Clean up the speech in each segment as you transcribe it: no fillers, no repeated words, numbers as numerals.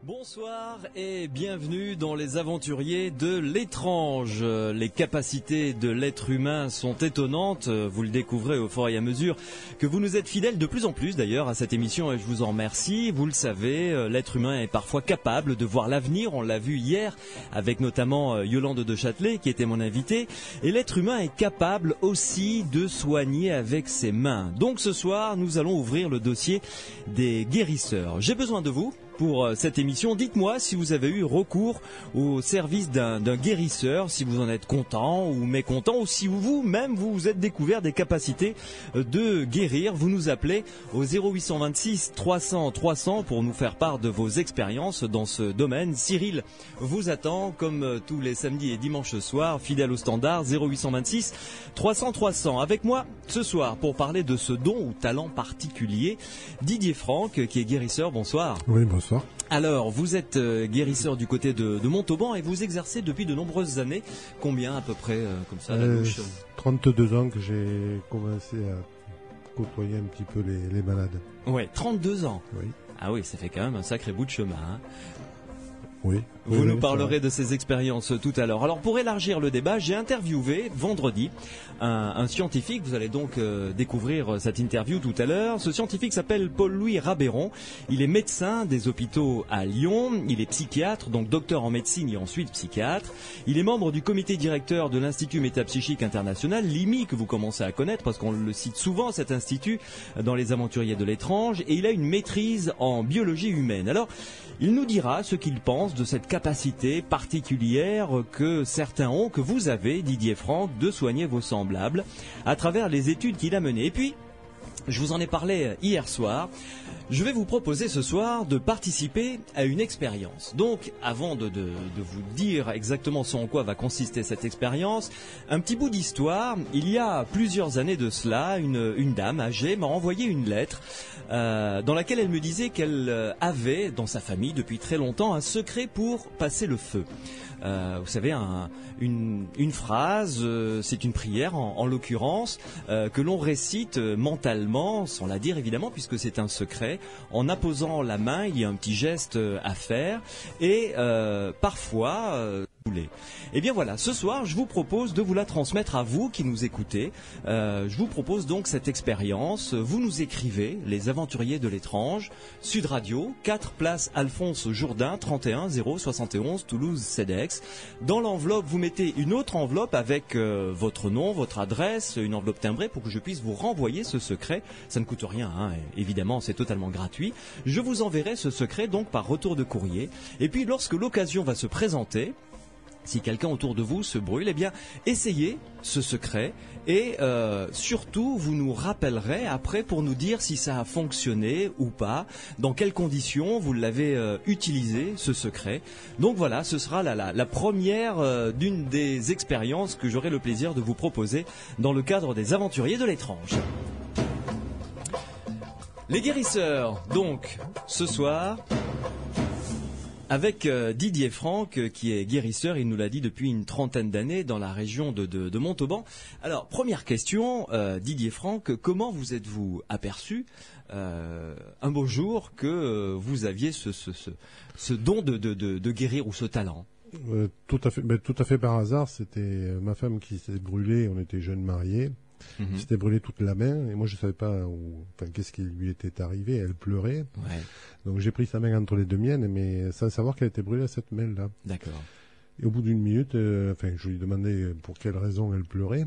Bonsoir et bienvenue dans les aventuriers de l'étrange. Les capacités de l'être humain sont étonnantes, vous le découvrez au fur et à mesure que vous nous êtes fidèles de plus en plus d'ailleurs à cette émission et je vous en remercie. Vous le savez, l'être humain est parfois capable de voir l'avenir, on l'a vu hier avec notamment Yolande de Châtelet qui était mon invitée. Et l'être humain est capable aussi de soigner avec ses mains. Donc ce soir, nous allons ouvrir le dossier des guérisseurs. J'ai besoin de vous. Pour cette émission, dites-moi si vous avez eu recours au service d'un guérisseur, si vous en êtes content ou mécontent, ou si vous-même vous êtes découvert des capacités de guérir. Vous nous appelez au 0826 300 300 pour nous faire part de vos expériences dans ce domaine. Cyril vous attend comme tous les samedis et dimanches soirs, fidèle au standard 0826 300 300. Avec moi ce soir pour parler de ce don ou talent particulier, Didier Franck qui est guérisseur. Bonsoir. Oui, bonsoir. Alors, vous êtes guérisseur du côté de Montauban et vous exercez depuis de nombreuses années. Combien à peu près, comme ça, à la bouche 32 ans que j'ai commencé à côtoyer un petit peu les malades. Ouais, 32 ans. Oui. Ah oui, ça fait quand même un sacré bout de chemin. Hein. Oui. Vous nous parlerez de ces expériences tout à l'heure. Alors pour élargir le débat, j'ai interviewé vendredi un scientifique. Vous allez donc découvrir cette interview tout à l'heure. Ce scientifique s'appelle Paul-Louis Rabeyron. Il est médecin des hôpitaux à Lyon. Il est psychiatre, donc docteur en médecine et ensuite psychiatre. Il est membre du comité directeur de l'Institut Métapsychique International, l'IMI, que vous commencez à connaître parce qu'on le cite souvent, cet institut, dans les aventuriers de l'étrange. Et il a une maîtrise en biologie humaine. Alors, il nous dira ce qu'il pense de cette capacité particulière que certains ont, que vous avez, Didier Franck, de soigner vos semblables à travers les études qu'il a menées. Et puis, je vous en ai parlé hier soir, je vais vous proposer ce soir de participer à une expérience. Donc, avant de vous dire exactement ce en quoi va consister cette expérience, un petit bout d'histoire. Il y a plusieurs années de cela, une dame âgée m'a envoyé une lettre dans laquelle elle me disait qu'elle avait, dans sa famille, depuis très longtemps, un secret pour passer le feu. Vous savez, une phrase, c'est une prière en l'occurrence, que l'on récite mentalement, sans la dire évidemment, puisque c'est un secret. En apposant la main, il y a un petit geste à faire, et parfois... Eh bien voilà, ce soir, je vous propose de vous la transmettre à vous qui nous écoutez. Je vous propose donc cette expérience. Vous nous écrivez, les aventuriers de l'étrange, Sud Radio, 4 place Alphonse Jourdain, 31 071 Toulouse CEDEX. Dans l'enveloppe, vous mettez une autre enveloppe avec votre nom, votre adresse, une enveloppe timbrée pour que je puisse vous renvoyer ce secret. Ça ne coûte rien, hein, évidemment, c'est totalement gratuit. Je vous enverrai ce secret donc par retour de courrier. Et puis lorsque l'occasion va se présenter, si quelqu'un autour de vous se brûle, eh bien, essayez ce secret et surtout, vous nous rappellerez après pour nous dire si ça a fonctionné ou pas, dans quelles conditions vous l'avez utilisé, ce secret. Donc voilà, ce sera la première d'une des expériences que j'aurai le plaisir de vous proposer dans le cadre des aventuriers de l'étrange. Les guérisseurs, donc, ce soir... Avec Didier Franck, qui est guérisseur, il nous l'a dit depuis une trentaine d'années dans la région de Montauban. Alors, première question, Didier Franck, comment vous êtes-vous aperçu un beau jour que vous aviez ce don de guérir ou ce talent? Tout à fait par hasard. C'était ma femme qui s'est brûlée, on était jeunes mariés. Elle s'était brûlée toute la main et moi je savais pas qu'est-ce qui lui était arrivé. Elle pleurait. Ouais. Donc j'ai pris sa main entre les deux miennes, mais sans savoir qu'elle était brûlée à cette main-là. D'accord. Et au bout d'une minute, je lui demandais pour quelle raison elle pleurait.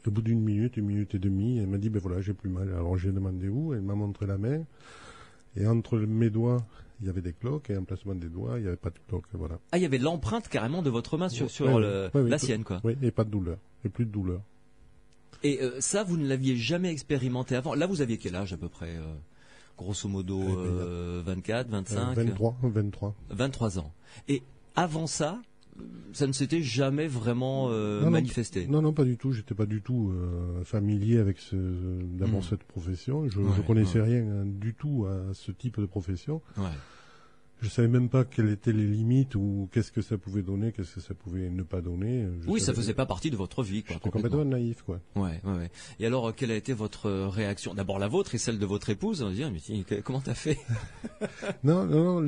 Au bout d'une minute et demie, elle m'a dit voilà, j'ai plus mal. Alors j'ai demandé où. Elle m'a montré la main et entre mes doigts il y avait des cloques et en placement des doigts il n'y avait pas de cloques. Voilà. Ah, il y avait l'empreinte carrément de votre main sur la sienne, quoi. Oui, et pas de douleur, et plus de douleur. Et ça, vous ne l'aviez jamais expérimenté avant. Là, vous aviez quel âge à peu près grosso modo 24, 25 23 ans. Et avant ça, ça ne s'était jamais vraiment manifesté? Non, pas du tout. J'étais pas du tout familier avec cette profession. Je connaissais rien du tout à ce type de profession. Ouais. Je savais même pas quelles étaient les limites ou qu'est-ce que ça pouvait donner, qu'est-ce que ça pouvait ne pas donner. Ça faisait pas partie de votre vie, quoi. J'étais complètement naïf, quoi. Ouais. Et alors, quelle a été votre réaction? D'abord la vôtre et celle de votre épouse. On va dire, mais comment t'as fait? Non,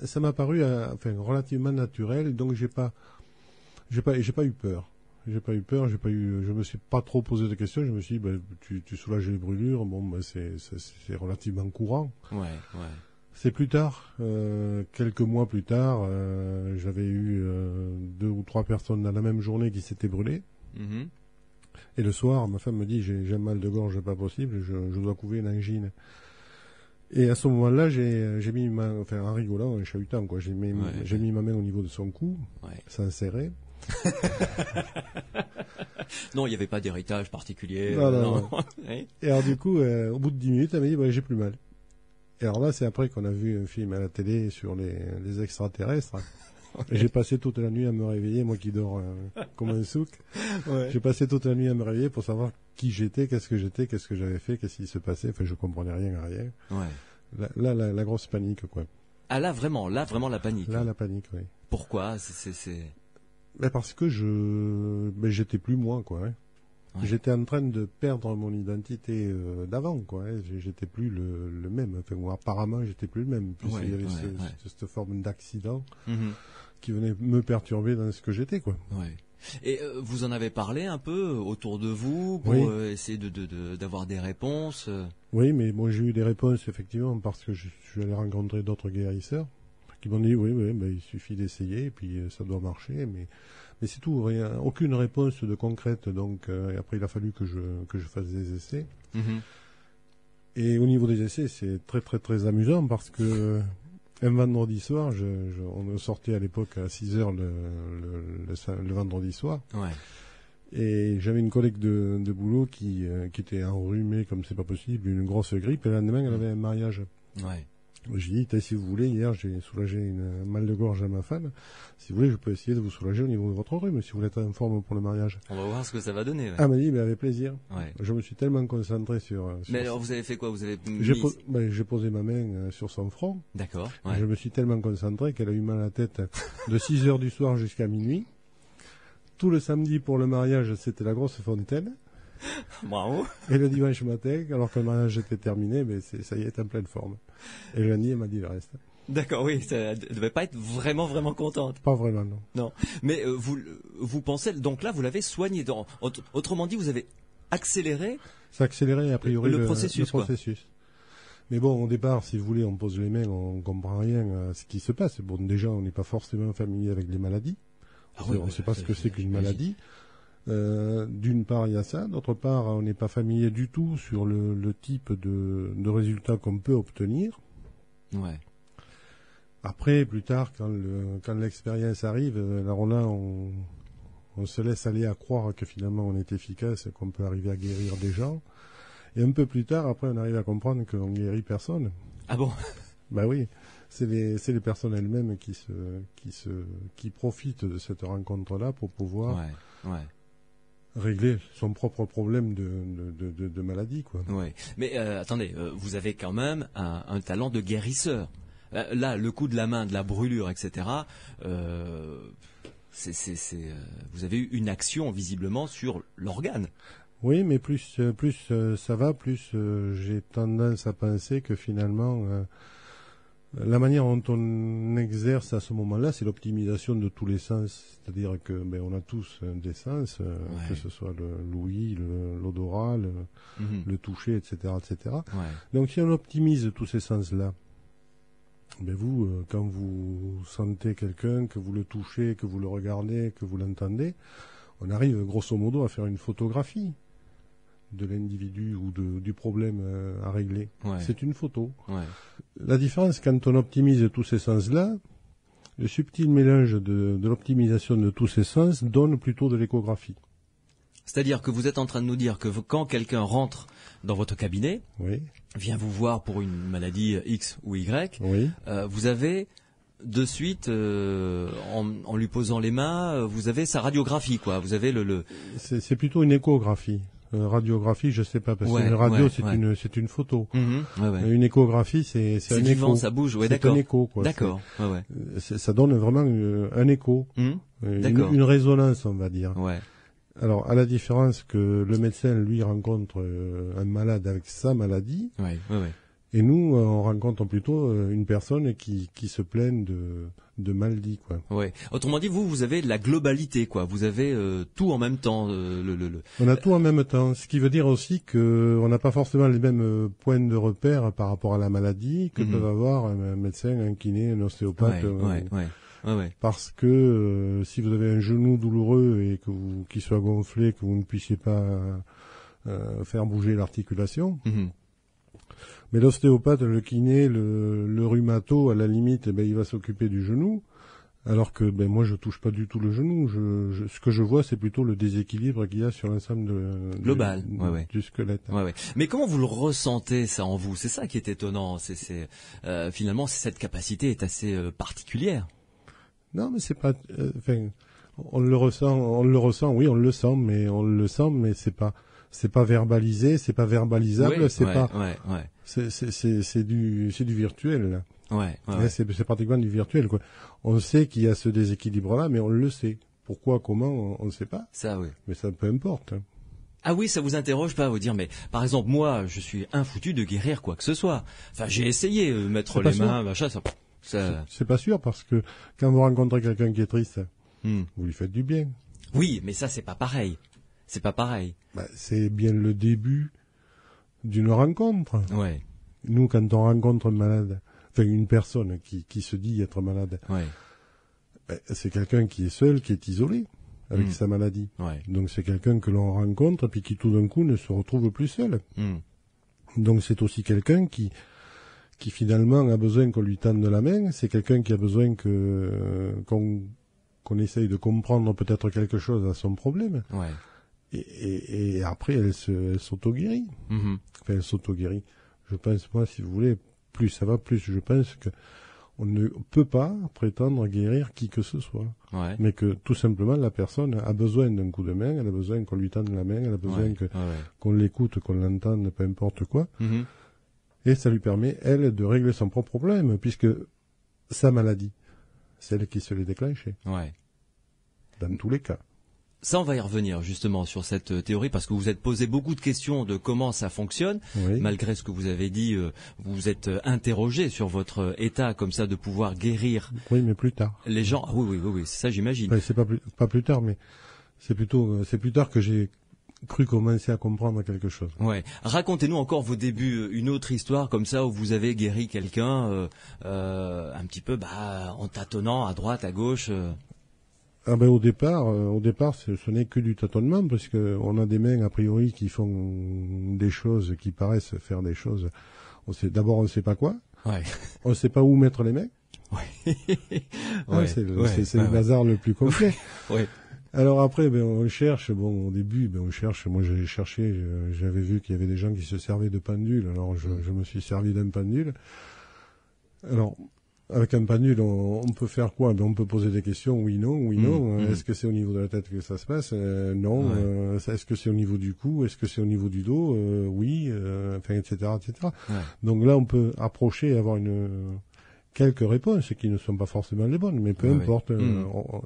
ça m'a paru, relativement naturel. Donc j'ai pas eu peur. Je me suis pas trop posé de questions. Je me suis dit, tu soulages les brûlures. Bon, c'est relativement courant. Ouais. C'est plus tard, quelques mois plus tard, j'avais eu 2 ou 3 personnes dans la même journée qui s'étaient brûlées. Mm-hmm. Et le soir, ma femme me dit, j'ai un mal de gorge pas possible, je dois couver une angine. Et à ce moment-là, j'ai mis en rigolant, en chahutant, quoi. J'ai mis ma main au niveau de son cou, sans serrer. Non, il n'y avait pas d'héritage particulier. Non. Et alors du coup, au bout de 10 minutes, elle m'a dit, j'ai plus mal. Et alors là, c'est après qu'on a vu un film à la télé sur les extraterrestres. Et j'ai passé toute la nuit à me réveiller, moi qui dors comme un souk. Ouais. J'ai passé toute la nuit à me réveiller pour savoir qui j'étais, qu'est-ce que j'avais fait, qu'est-ce qui se passait. Enfin, je comprenais rien à rien. Ouais. Là, la grosse panique, quoi. Ah là, vraiment la panique. Là, la panique, oui. Pourquoi? Parce que j'étais plus moi, quoi. Hein. Ouais. J'étais en train de perdre mon identité d'avant, quoi. Hein. J'étais plus le même. Enfin, moi, apparemment, j'étais plus le même. Puisqu'il y avait cette forme d'accident qui venait me perturber dans ce que j'étais, quoi. Ouais. Et vous en avez parlé un peu autour de vous pour essayer d'avoir des réponses. Oui, mais bon, j'ai eu des réponses effectivement parce que je suis allé rencontrer d'autres guérisseurs qui m'ont dit il suffit d'essayer et puis ça doit marcher, mais c'est tout, rien, aucune réponse de concrète. Donc et après il a fallu que je fasse des essais. Mm-hmm. Et au niveau des essais, c'est très très très amusant parce que un vendredi soir, on sortait à l'époque à 6h le vendredi soir. Ouais. Et j'avais une collègue de boulot qui était enrhumée comme c'est pas possible, une grosse grippe, et le lendemain elle avait un mariage. Ouais. J'ai dit, si vous voulez, hier j'ai soulagé un mal de gorge à ma femme. Si vous voulez, je peux essayer de vous soulager au niveau de votre rhume, si vous voulez être en forme pour le mariage. On va voir ce que ça va donner. Ouais. Ah, m'a dit, avec plaisir. Ouais. Je me suis tellement concentré sur mais alors, vous avez fait quoi? Vous avez j'ai posé ma main sur son front. D'accord. Ouais. Je me suis tellement concentré qu'elle a eu mal à la tête de 6h du soir jusqu'à minuit. Tout le samedi pour le mariage, c'était la grosse fontaine. Bravo. Et le dimanche matin, alors que le mariage était terminé, ça y est, en pleine forme. Et le lundi, elle m'a dit le reste. D'accord, oui, ça ne devait pas être vraiment contente. Pas vraiment, non. Non, mais vous pensez, donc là, vous l'avez soigné. Autrement dit, vous avez accéléré. Ça a accéléré, a priori, le processus. Mais bon, au départ, si vous voulez, on pose les mains, on comprend rien à ce qui se passe. Bon, déjà, on n'est pas forcément familier avec les maladies. On ne sait pas ce que c'est qu'une maladie. D'une part, il y a ça. D'autre part, on n'est pas familier du tout sur le type de résultats qu'on peut obtenir. Ouais. Après, plus tard, quand l'expérience arrive, alors là, on se laisse aller à croire que finalement on est efficace et qu'on peut arriver à guérir des gens. Et un peu plus tard, après, on arrive à comprendre qu'on guérit personne. Ah bon? Bah oui. C'est les personnes elles-mêmes qui profitent de cette rencontre-là pour pouvoir régler son propre problème de maladie, quoi. Ouais. Mais attendez, vous avez quand même un talent de guérisseur. Là, le coup de la main, de la brûlure, etc. Vous avez eu une action visiblement sur l'organe. Oui, mais plus ça va, plus j'ai tendance à penser que finalement la manière dont on exerce à ce moment-là, c'est l'optimisation de tous les sens. C'est-à-dire que on a tous des sens, que ce soit l'ouïe, l'odorat, le toucher, etc., etc. Ouais. Donc si on optimise tous ces sens-là, vous, quand vous sentez quelqu'un, que vous le touchez, que vous le regardez, que vous l'entendez, on arrive grosso modo à faire une photographie de l'individu ou du problème à régler. Ouais. C'est une photo. Ouais. La différence, quand on optimise tous ces sens-là, le subtil mélange de l'optimisation de tous ces sens donne plutôt de l'échographie. C'est-à-dire que vous êtes en train de nous dire que quand quelqu'un rentre dans votre cabinet, vient vous voir pour une maladie X ou Y, vous avez de suite, en lui posant les mains, vous avez sa radiographie, quoi. Vous avez C'est plutôt une échographie. Radiographie, je sais pas, parce que une radio, c'est une photo. Une échographie, c'est un vivant, écho. Ça bouge, ouais, c'est d'accord. un écho, quoi. D'accord, ça donne vraiment un écho. Une résonance, on va dire. Ouais. Alors, à la différence que le médecin, lui, rencontre un malade avec sa maladie. Ouais. Et nous, on rencontre plutôt une personne qui se plaint de maladie, quoi. Ouais. Autrement dit, vous avez la globalité, quoi. Vous avez tout en même temps. On a tout en même temps, ce qui veut dire aussi que on n'a pas forcément les mêmes points de repère par rapport à la maladie que peuvent avoir un médecin, un kiné, un ostéopathe. Ouais. Parce que si vous avez un genou douloureux et qu'il soit gonflé, que vous ne puissiez pas faire bouger l'articulation. Mais l'ostéopathe, le kiné, le rhumato, à la limite, il va s'occuper du genou, alors que moi je touche pas du tout le genou. Ce que je vois, c'est plutôt le déséquilibre qu'il y a sur l'ensemble global du squelette. Ouais. Mais comment vous le ressentez ça en vous? C'est ça qui est étonnant. Finalement, cette capacité est assez particulière. Non, mais c'est pas. On le ressent. Oui, on le sent, mais c'est pas verbalisé, c'est pas verbalisable, c'est du virtuel, là. C'est pratiquement du virtuel, quoi. On sait qu'il y a ce déséquilibre-là, mais on le sait. Pourquoi, comment, on ne sait pas. Ça, oui. Mais ça peu importe. Ah oui, ça vous interroge pas, vous dire, mais par exemple, moi, je suis infoutu de guérir quoi que ce soit. Enfin, j'ai essayé, mettre les mains, machin, ça. C'est pas sûr, parce que quand vous rencontrez quelqu'un qui est triste, vous lui faites du bien. Oui, mais ça, c'est pas pareil. C'est pas pareil. C'est bien le début d'une rencontre. Ouais. Nous, quand on rencontre un malade, une personne qui se dit être malade, c'est quelqu'un qui est seul, qui est isolé avec sa maladie. Ouais. Donc c'est quelqu'un que l'on rencontre puis qui tout d'un coup ne se retrouve plus seul. Donc c'est aussi quelqu'un qui finalement a besoin qu'on lui tende la main. C'est quelqu'un qui a besoin qu'on essaye de comprendre peut-être quelque chose à son problème. Ouais. Et après, elle s'auto-guérit. Elle s'auto-guérit. Je pense, moi, si vous voulez, plus ça va, plus je pense que on ne peut pas prétendre guérir qui que ce soit. Ouais. Mais que tout simplement, la personne a besoin d'un coup de main, elle a besoin qu'on lui tende la main, elle a besoin qu'on l'écoute, qu'on l'entende, peu importe quoi. Et ça lui permet, elle, de régler son propre problème, puisque sa maladie, c'est elle qui se l'est déclenchée. Ouais. Dans tous les cas. Ça, on va y revenir justement sur cette théorie parce que vous êtes posé beaucoup de questions de comment ça fonctionne. Oui. Malgré ce que vous avez dit, vous êtes interrogé sur votre état comme ça de pouvoir guérir. Oui, mais plus tard. Les gens. Ah, oui, c'est ça, j'imagine. C'est pas plus tard, mais c'est plus tard que j'ai cru commencer à comprendre quelque chose. Ouais. Racontez-nous encore vos débuts, une autre histoire comme ça où vous avez guéri quelqu'un un petit peu en tâtonnant à droite, à gauche. Au départ, ce n'est que du tâtonnement, parce que on a des mains a priori qui font des choses, qui paraissent faire des choses. D'abord, on ne sait pas quoi. Ouais. On ne sait pas où mettre les mains. Ouais. C'est le bazar le plus complet. Ouais. Alors après, on cherche. Au début, on cherche. Moi, j'ai cherché. J'avais vu qu'il y avait des gens qui se servaient de pendules. Alors, je me suis servi d'un pendule. Alors, avec un pendule, on peut faire quoi? On peut poser des questions, oui, non. Est-ce que c'est au niveau de la tête que ça se passe? Non. Ouais. Est-ce que c'est au niveau du cou? Est-ce que c'est au niveau du dos? Oui. Etc. Ouais. Donc là, on peut approcher et avoir quelques réponses qui ne sont pas forcément les bonnes, mais peu importe.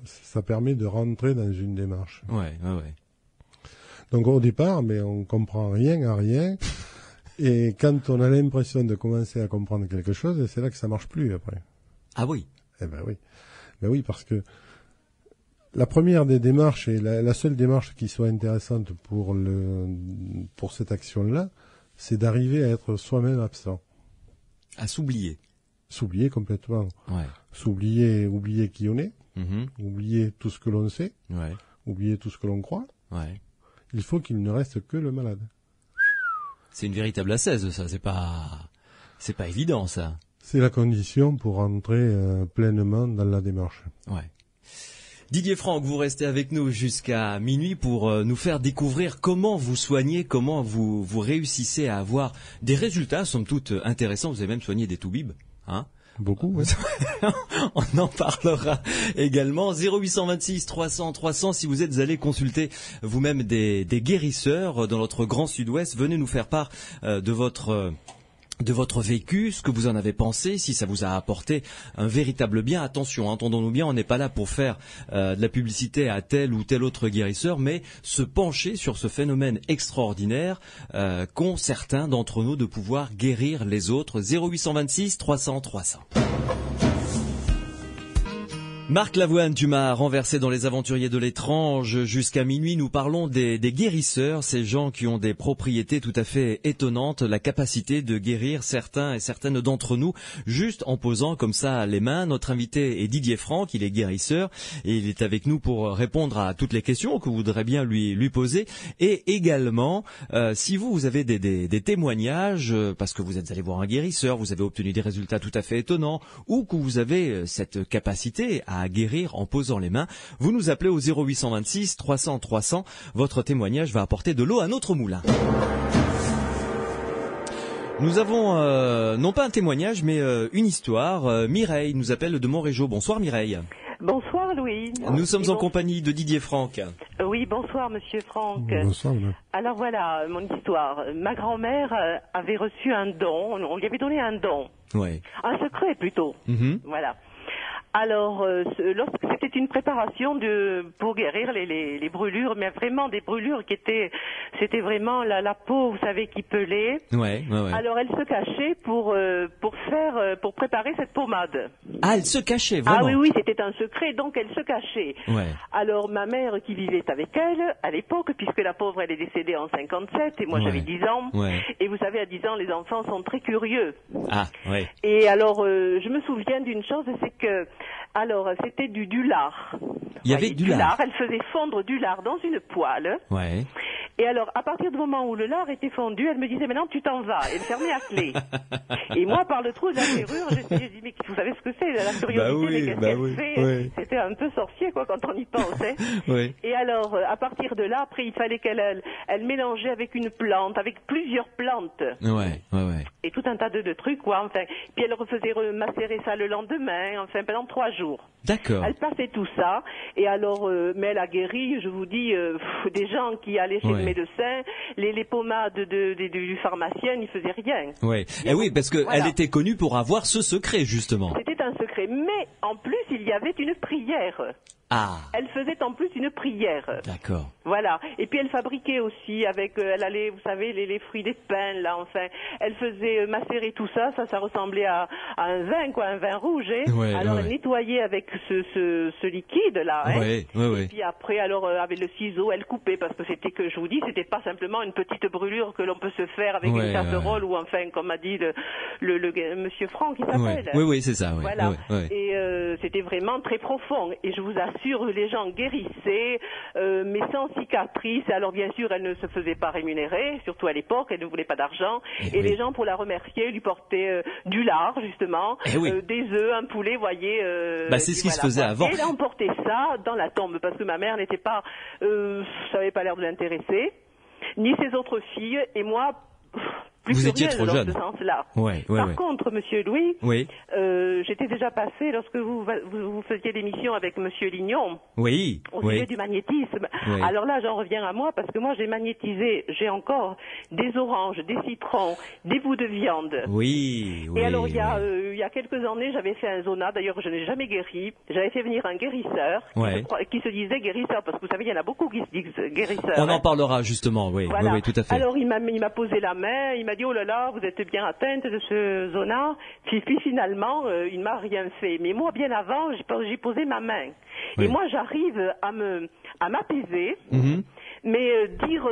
Ça permet de rentrer dans une démarche. Ouais. Donc au départ, on comprend rien à rien. Et quand on a l'impression de commencer à comprendre quelque chose, c'est là que ça marche plus après. Ah oui. Oui. Oui, parce que la première des démarches et la seule démarche qui soit intéressante pour cette action-là, c'est d'arriver à être soi-même absent. À s'oublier. S'oublier complètement. Ouais. Oublier qui on est. Oublier tout ce que l'on sait. Ouais. Oublier tout ce que l'on croit. Ouais. Il faut qu'il ne reste que le malade. C'est une véritable ascèse, ça. C'est pas évident, ça. C'est la condition pour entrer pleinement dans la démarche. Ouais. Didier Franck, vous restez avec nous jusqu'à minuit pour nous faire découvrir comment vous soignez, comment vous réussissez à avoir des résultats, somme toute, intéressants. Vous avez même soigné des toubibs. hein. Beaucoup, ouais. On en parlera également. 0826 300 300. Si vous êtes allé consulter vous-même des guérisseurs dans notre grand sud-ouest, venez nous faire part de votre vécu, ce que vous en avez pensé, si ça vous a apporté un véritable bien. Attention, entendons-nous bien, on n'est pas là pour faire de la publicité à tel ou tel autre guérisseur, mais se pencher sur ce phénomène extraordinaire qu'ont certains d'entre nous de pouvoir guérir les autres. 0826 300 300. Marc Lavoine, tu m'as renversé dans les aventuriers de l'étrange. Jusqu'à minuit, nous parlons des guérisseurs, ces gens qui ont des propriétés tout à fait étonnantes, la capacité de guérir certains et certaines d'entre nous, juste en posant comme ça les mains. Notre invité est Didier Franck, il est guérisseur, et il est avec nous pour répondre à toutes les questions que vous voudrez bien lui poser. Et également, si vous avez des témoignages, parce que vous êtes allé voir un guérisseur, vous avez obtenu des résultats tout à fait étonnants, ou que vous avez cette capacité à guérir en posant les mains, vous nous appelez au 0826 300 300. Votre témoignage va apporter de l'eau à notre moulin. Nous avons non pas un témoignage, mais une histoire. Mireille nous appelle de Montrégeau. Bonsoir Mireille. Bonsoir Louis. Nous sommes en compagnie de Didier Franck. Oui, bonsoir Monsieur Franck. Bonsoir, madame. Alors voilà mon histoire. Ma grand-mère avait reçu un don, on lui avait donné un don. Ouais. Un secret plutôt. Voilà. Alors, lorsque c'était une préparation pour guérir les brûlures, mais vraiment des brûlures c'était vraiment la peau, vous savez, qui pelait. Ouais. Alors, elle se cachait pour préparer cette pommade. Ah, elle se cachait, vraiment? Ah oui, c'était un secret, donc elle se cachait. Ouais. Alors, ma mère qui vivait avec elle, à l'époque, puisque la pauvre, elle est décédée en 57, et moi j'avais 10 ans. Ouais. Et vous savez, à 10 ans, les enfants sont très curieux. Ah, ouais. Et alors, je me souviens d'une chose, c'est que, alors, c'était du lard. Il y avait du lard. Elle faisait fondre du lard dans une poêle. Ouais. Et alors, à partir du moment où le lard était fondu, elle me disait, maintenant tu t'en vas. Elle fermait à clé. Et moi, par le trou de la serrure, j'ai dit, mais vous savez ce que c'est, la curiosité, qu'est-ce qu'elle fait? Ouais. C'était un peu sorcier, quoi, quand on y pensait. Ouais. Et alors, à partir de là, après, il fallait qu'elle mélangeait avec une plante, avec plusieurs plantes. Ouais. Et tout un tas de trucs, quoi, enfin. Puis elle refaisait macérer ça le lendemain, enfin, pendant 3 jours. D'accord. Elle passait tout ça, et alors, mais elle a guéri, je vous dis, des gens qui allaient chez le médecin, les pommades du pharmacien, ils faisaient rien. Ouais. Et oui, parce que elle était connue pour avoir ce secret, justement. C'était un secret, mais en plus, il y avait une prière. Ah. Elle faisait en plus une prière. D'accord. Voilà. Et puis elle fabriquait aussi avec, elle allait, vous savez, les fruits des pins, là, enfin. Elle faisait macérer tout ça, ça ressemblait à un vin, quoi, un vin rouge, hein. Ouais, alors elle nettoyait avec ce liquide, là, hein. Ouais. Et puis après, alors, avec le ciseau, elle coupait, parce que c'était que, je vous dis, c'était pas simplement une petite brûlure que l'on peut se faire avec une casserole, ou enfin, comme a dit le monsieur Franck, il s'appelle. Oui, c'est ça, Voilà. Et c'était vraiment très profond. Et je vous assure, les gens guérissaient, mais sans cicatrice. Alors bien sûr, elle ne se faisait pas rémunérer, surtout à l'époque, elle ne voulait pas d'argent. Et les gens, pour la remercier, lui portaient du lard, justement, des œufs, un poulet, voyez. C'est ce qui se faisait avant. Et elle emportait ça dans la tombe, parce que ma mère n'était pas, ça n'avait pas l'air de l'intéresser, ni ses autres filles, et moi... Vous étiez trop jeune. Dans ce sens-là. Par contre, Monsieur Louis, j'étais déjà passé lorsque vous faisiez l'émission avec Monsieur Lignon. Oui. Au sujet du magnétisme. Oui. Alors là, j'en reviens à moi parce que moi, j'ai magnétisé. J'ai encore des oranges, des citrons, des bouts de viande. Oui. Et alors, il y a quelques années, j'avais fait un zona. D'ailleurs, je n'ai jamais guéri. J'avais fait venir un guérisseur qui se disait guérisseur, parce que vous savez, il y en a beaucoup qui se disent guérisseurs. On en parlera justement. Oui, tout à fait. Alors, il m'a posé la main. Il m'a dit, oh là là, vous êtes bien atteinte de ce zona. Puis finalement, il m'a rien fait. Mais moi, bien avant, j'ai posé ma main. Et moi, j'arrive à m'apaiser. Mais dire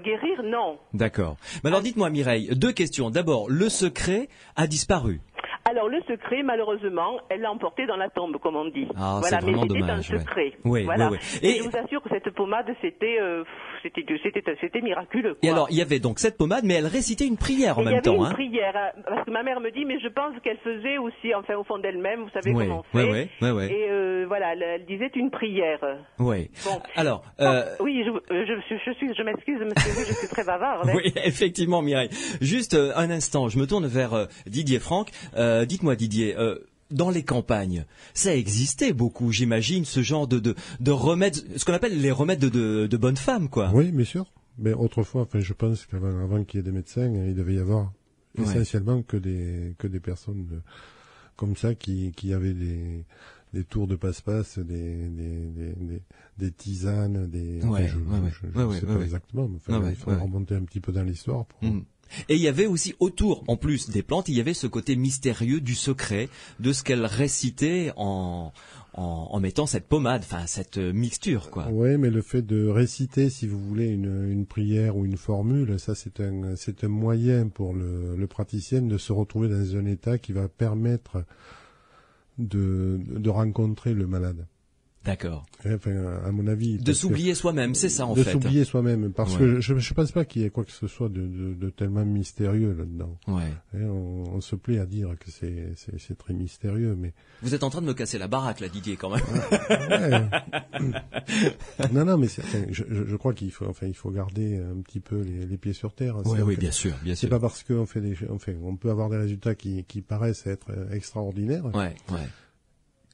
guérir, non. D'accord. Mais alors dites-moi Mireille, 2 questions. D'abord, le secret a disparu. Alors le secret, malheureusement, elle l'a emporté dans la tombe, comme on dit. Ah, voilà, c'est vraiment mais c'était dommage. Un secret. Oui. Et je vous assure que cette pommade, c'était miraculeux, quoi. Et alors, il y avait donc cette pommade, mais elle récitait une prière en même temps. Il y avait une prière, parce que ma mère me dit, mais je pense qu'elle faisait aussi, enfin au fond d'elle-même, vous savez comment on fait. Et voilà, elle disait une prière. Oui. Bon. Alors, oui, je m'excuse, monsieur, je suis très bavarde. Oui, effectivement, Mireille. Juste un instant, je me tourne vers Didier Franck. Dites-moi Didier, dans les campagnes, ça existait beaucoup, j'imagine, ce genre de remèdes, ce qu'on appelle les remèdes de bonnes femmes, quoi. Oui, bien sûr. Mais autrefois, enfin, je pense qu'avant qu'il y ait des médecins, il devait y avoir essentiellement que des personnes comme ça qui avaient des tours de passe-passe, des tisanes, je sais pas exactement, mais enfin, il faut remonter un petit peu dans l'histoire pour... Et il y avait aussi autour, en plus des plantes, il y avait ce côté mystérieux du secret, de ce qu'elle récitait en mettant cette pommade, enfin cette mixture, quoi. Oui, mais le fait de réciter, si vous voulez, une prière ou une formule, ça c'est un moyen pour le praticien de se retrouver dans un état qui va permettre de rencontrer le malade. D'accord. Enfin, à mon avis. De s'oublier soi-même, c'est ça en fait. fait. De s'oublier soi-même, parce que je pense pas qu'il y ait quoi que ce soit de tellement mystérieux là-dedans. Ouais. On se plaît à dire que c'est très mystérieux, mais. Vous êtes en train de me casser la baraque là, Didier, quand même. Non, mais je crois qu'il faut garder un petit peu les pieds sur terre. Oui, bien sûr. C'est pas parce qu'on fait on peut avoir des résultats qui paraissent être extraordinaires.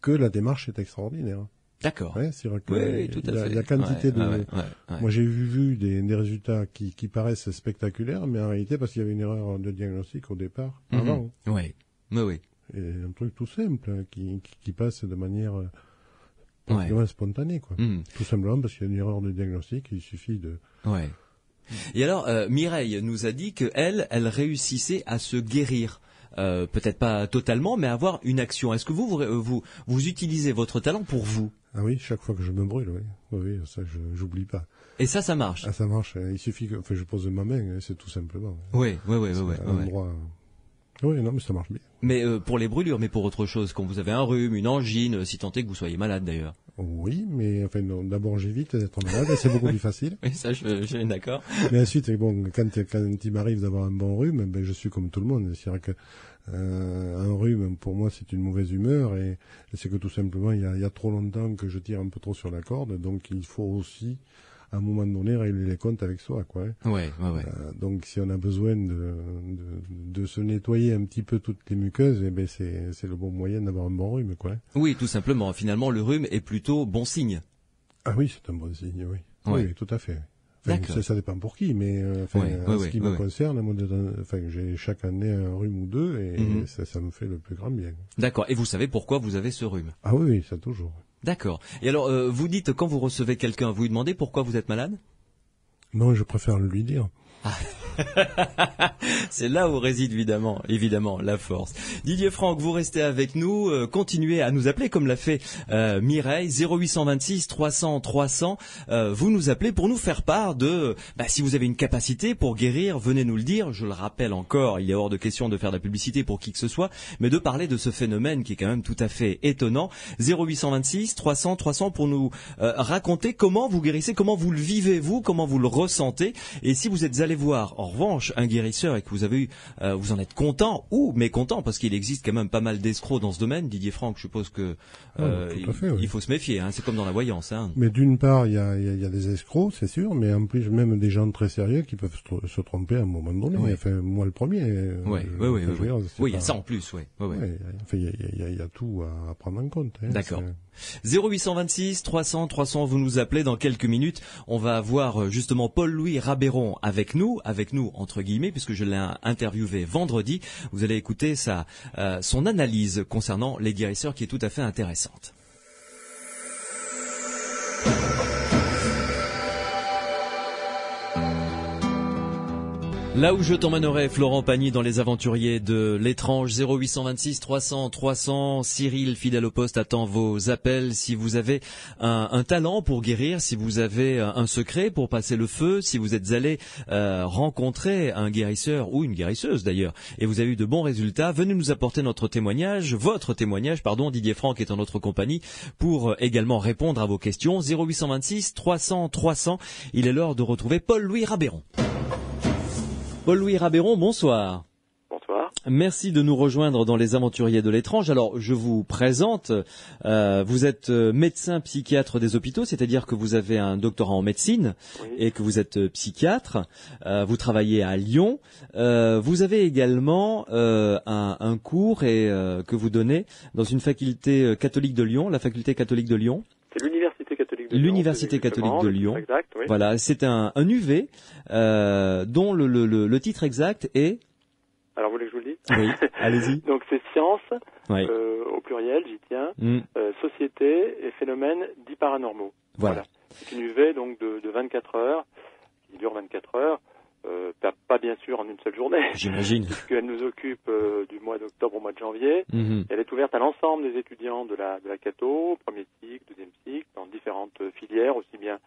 Que la démarche est extraordinaire. D'accord. Ouais, c'est vrai que tout à fait. La quantité moi j'ai vu des résultats qui paraissent spectaculaires, mais en réalité parce qu'il y avait une erreur de diagnostic au départ, avant. Oui. Et un truc tout simple qui passe de manière pratiquement spontanée, quoi. Tout simplement parce qu'il y a une erreur de diagnostic, il suffit de. Ouais. Et alors Mireille nous a dit que elle réussissait à se guérir. Peut-être pas totalement, mais avoir une action. Est-ce que vous utilisez votre talent pour vous? Ah oui, chaque fois que je me brûle, oui, ça j'oublie pas. Et ça marche. Ah, ça marche. Il suffit que, je pose ma main, c'est tout simplement. Oui. Oui, non, mais ça marche bien. Mais pour les brûlures, mais pour autre chose, quand vous avez un rhume, une angine, si tant est que vous soyez malade d'ailleurs. Oui, mais enfin non, d'abord j'évite d'être malade, et c'est beaucoup plus facile. Oui, ça, je suis d'accord. Mais ensuite, bon, quand il m'arrive d'avoir un bon rhume, ben je suis comme tout le monde. C'est vrai que un rhume, pour moi, c'est une mauvaise humeur, et c'est que tout simplement, il y a trop longtemps que je tire un peu trop sur la corde, donc il faut aussi, à un moment donné, régler les comptes avec soi, quoi. Ouais. Donc, si on a besoin de se nettoyer un petit peu toutes les muqueuses, eh ben c'est le bon moyen d'avoir un bon rhume, quoi. Oui, tout simplement. Finalement, le rhume est plutôt bon signe. Ah oui, c'est un bon signe, oui. Oui, tout à fait. Enfin, ça dépend pour qui, mais en ce qui me concerne, moi, j'ai chaque année un rhume ou deux, et ça me fait le plus grand bien. D'accord. Et vous savez pourquoi vous avez ce rhume? Ah oui, ça toujours. D'accord. Et alors, vous dites, quand vous recevez quelqu'un, vous lui demandez pourquoi vous êtes malade? Non, je préfère le lui dire. C'est là où réside évidemment la force. Didier Franck, vous restez avec nous, continuez à nous appeler comme l'a fait Mireille, 0826 300 300. Vous nous appelez pour nous faire part de si vous avez une capacité pour guérir, venez nous le dire. Je le rappelle encore, il est hors de question de faire de la publicité pour qui que ce soit, mais de parler de ce phénomène qui est quand même tout à fait étonnant. 0826 300 300 pour nous raconter comment vous guérissez, comment vous le vivez vous, comment vous le ressentez, et si vous êtes allé voir en revanche un guérisseur et que vous avez eu, vous en êtes content ou mécontent, parce qu'il existe quand même pas mal d'escrocs dans ce domaine. Didier Franck, je suppose que il faut se méfier, hein, c'est comme dans la voyance. Hein. Mais d'une part, il y a des escrocs, c'est sûr, mais en plus même des gens très sérieux qui peuvent se tromper à un moment donné. Oui. Enfin, moi le premier. Oui, il y a ça en plus, oui. Enfin, il y a tout à prendre en compte. Hein, d'accord. 0826 300 300, vous nous appelez dans quelques minutes. On va avoir justement Paul-Louis Rabeyron avec nous entre guillemets, puisque je l'ai interviewé vendredi. Vous allez écouter son analyse concernant les guérisseurs qui est tout à fait intéressante. Là où je t'emmènerai, Florent Pagny, dans les aventuriers de l'étrange. 0826 300 300. Cyril, fidèle au poste, attend vos appels. Si vous avez un talent pour guérir, si vous avez un secret pour passer le feu, si vous êtes allé rencontrer un guérisseur ou une guérisseuse d'ailleurs, et vous avez eu de bons résultats, venez nous apporter votre témoignage. Didier Franck est en notre compagnie pour également répondre à vos questions. 0826 300 300. Il est l'heure de retrouver Paul-Louis Rabeyron. Paul-Louis Rabeyron, bonsoir. Bonsoir. Merci de nous rejoindre dans les Aventuriers de l'étrange. Alors, je vous présente, vous êtes médecin psychiatre des hôpitaux, c'est-à-dire que vous avez un doctorat en médecine et que vous êtes psychiatre. Vous travaillez à Lyon. Vous avez également un cours que vous donnez dans une faculté catholique de Lyon, la faculté catholique de Lyon. C'est l'Université catholique de Lyon. L'Université catholique de Lyon. Exact, oui. Voilà, c'est un UV dont le titre exact est... Alors, vous voulez que je vous le dise? Oui, allez-y. Donc, c'est sciences, Oui. au pluriel, j'y tiens, Mm. société et phénomènes dits paranormaux. Voilà. C'est une UV donc de 24 heures, qui dure 24 heures, pas bien sûr en une seule journée, J'imagine. puisqu'elle nous occupe du mois d'octobre au mois de janvier. Mhm. Elle est ouverte à l'ensemble des étudiants de la Catho, premier cycle, deuxième cycle, dans différentes filières, aussi bien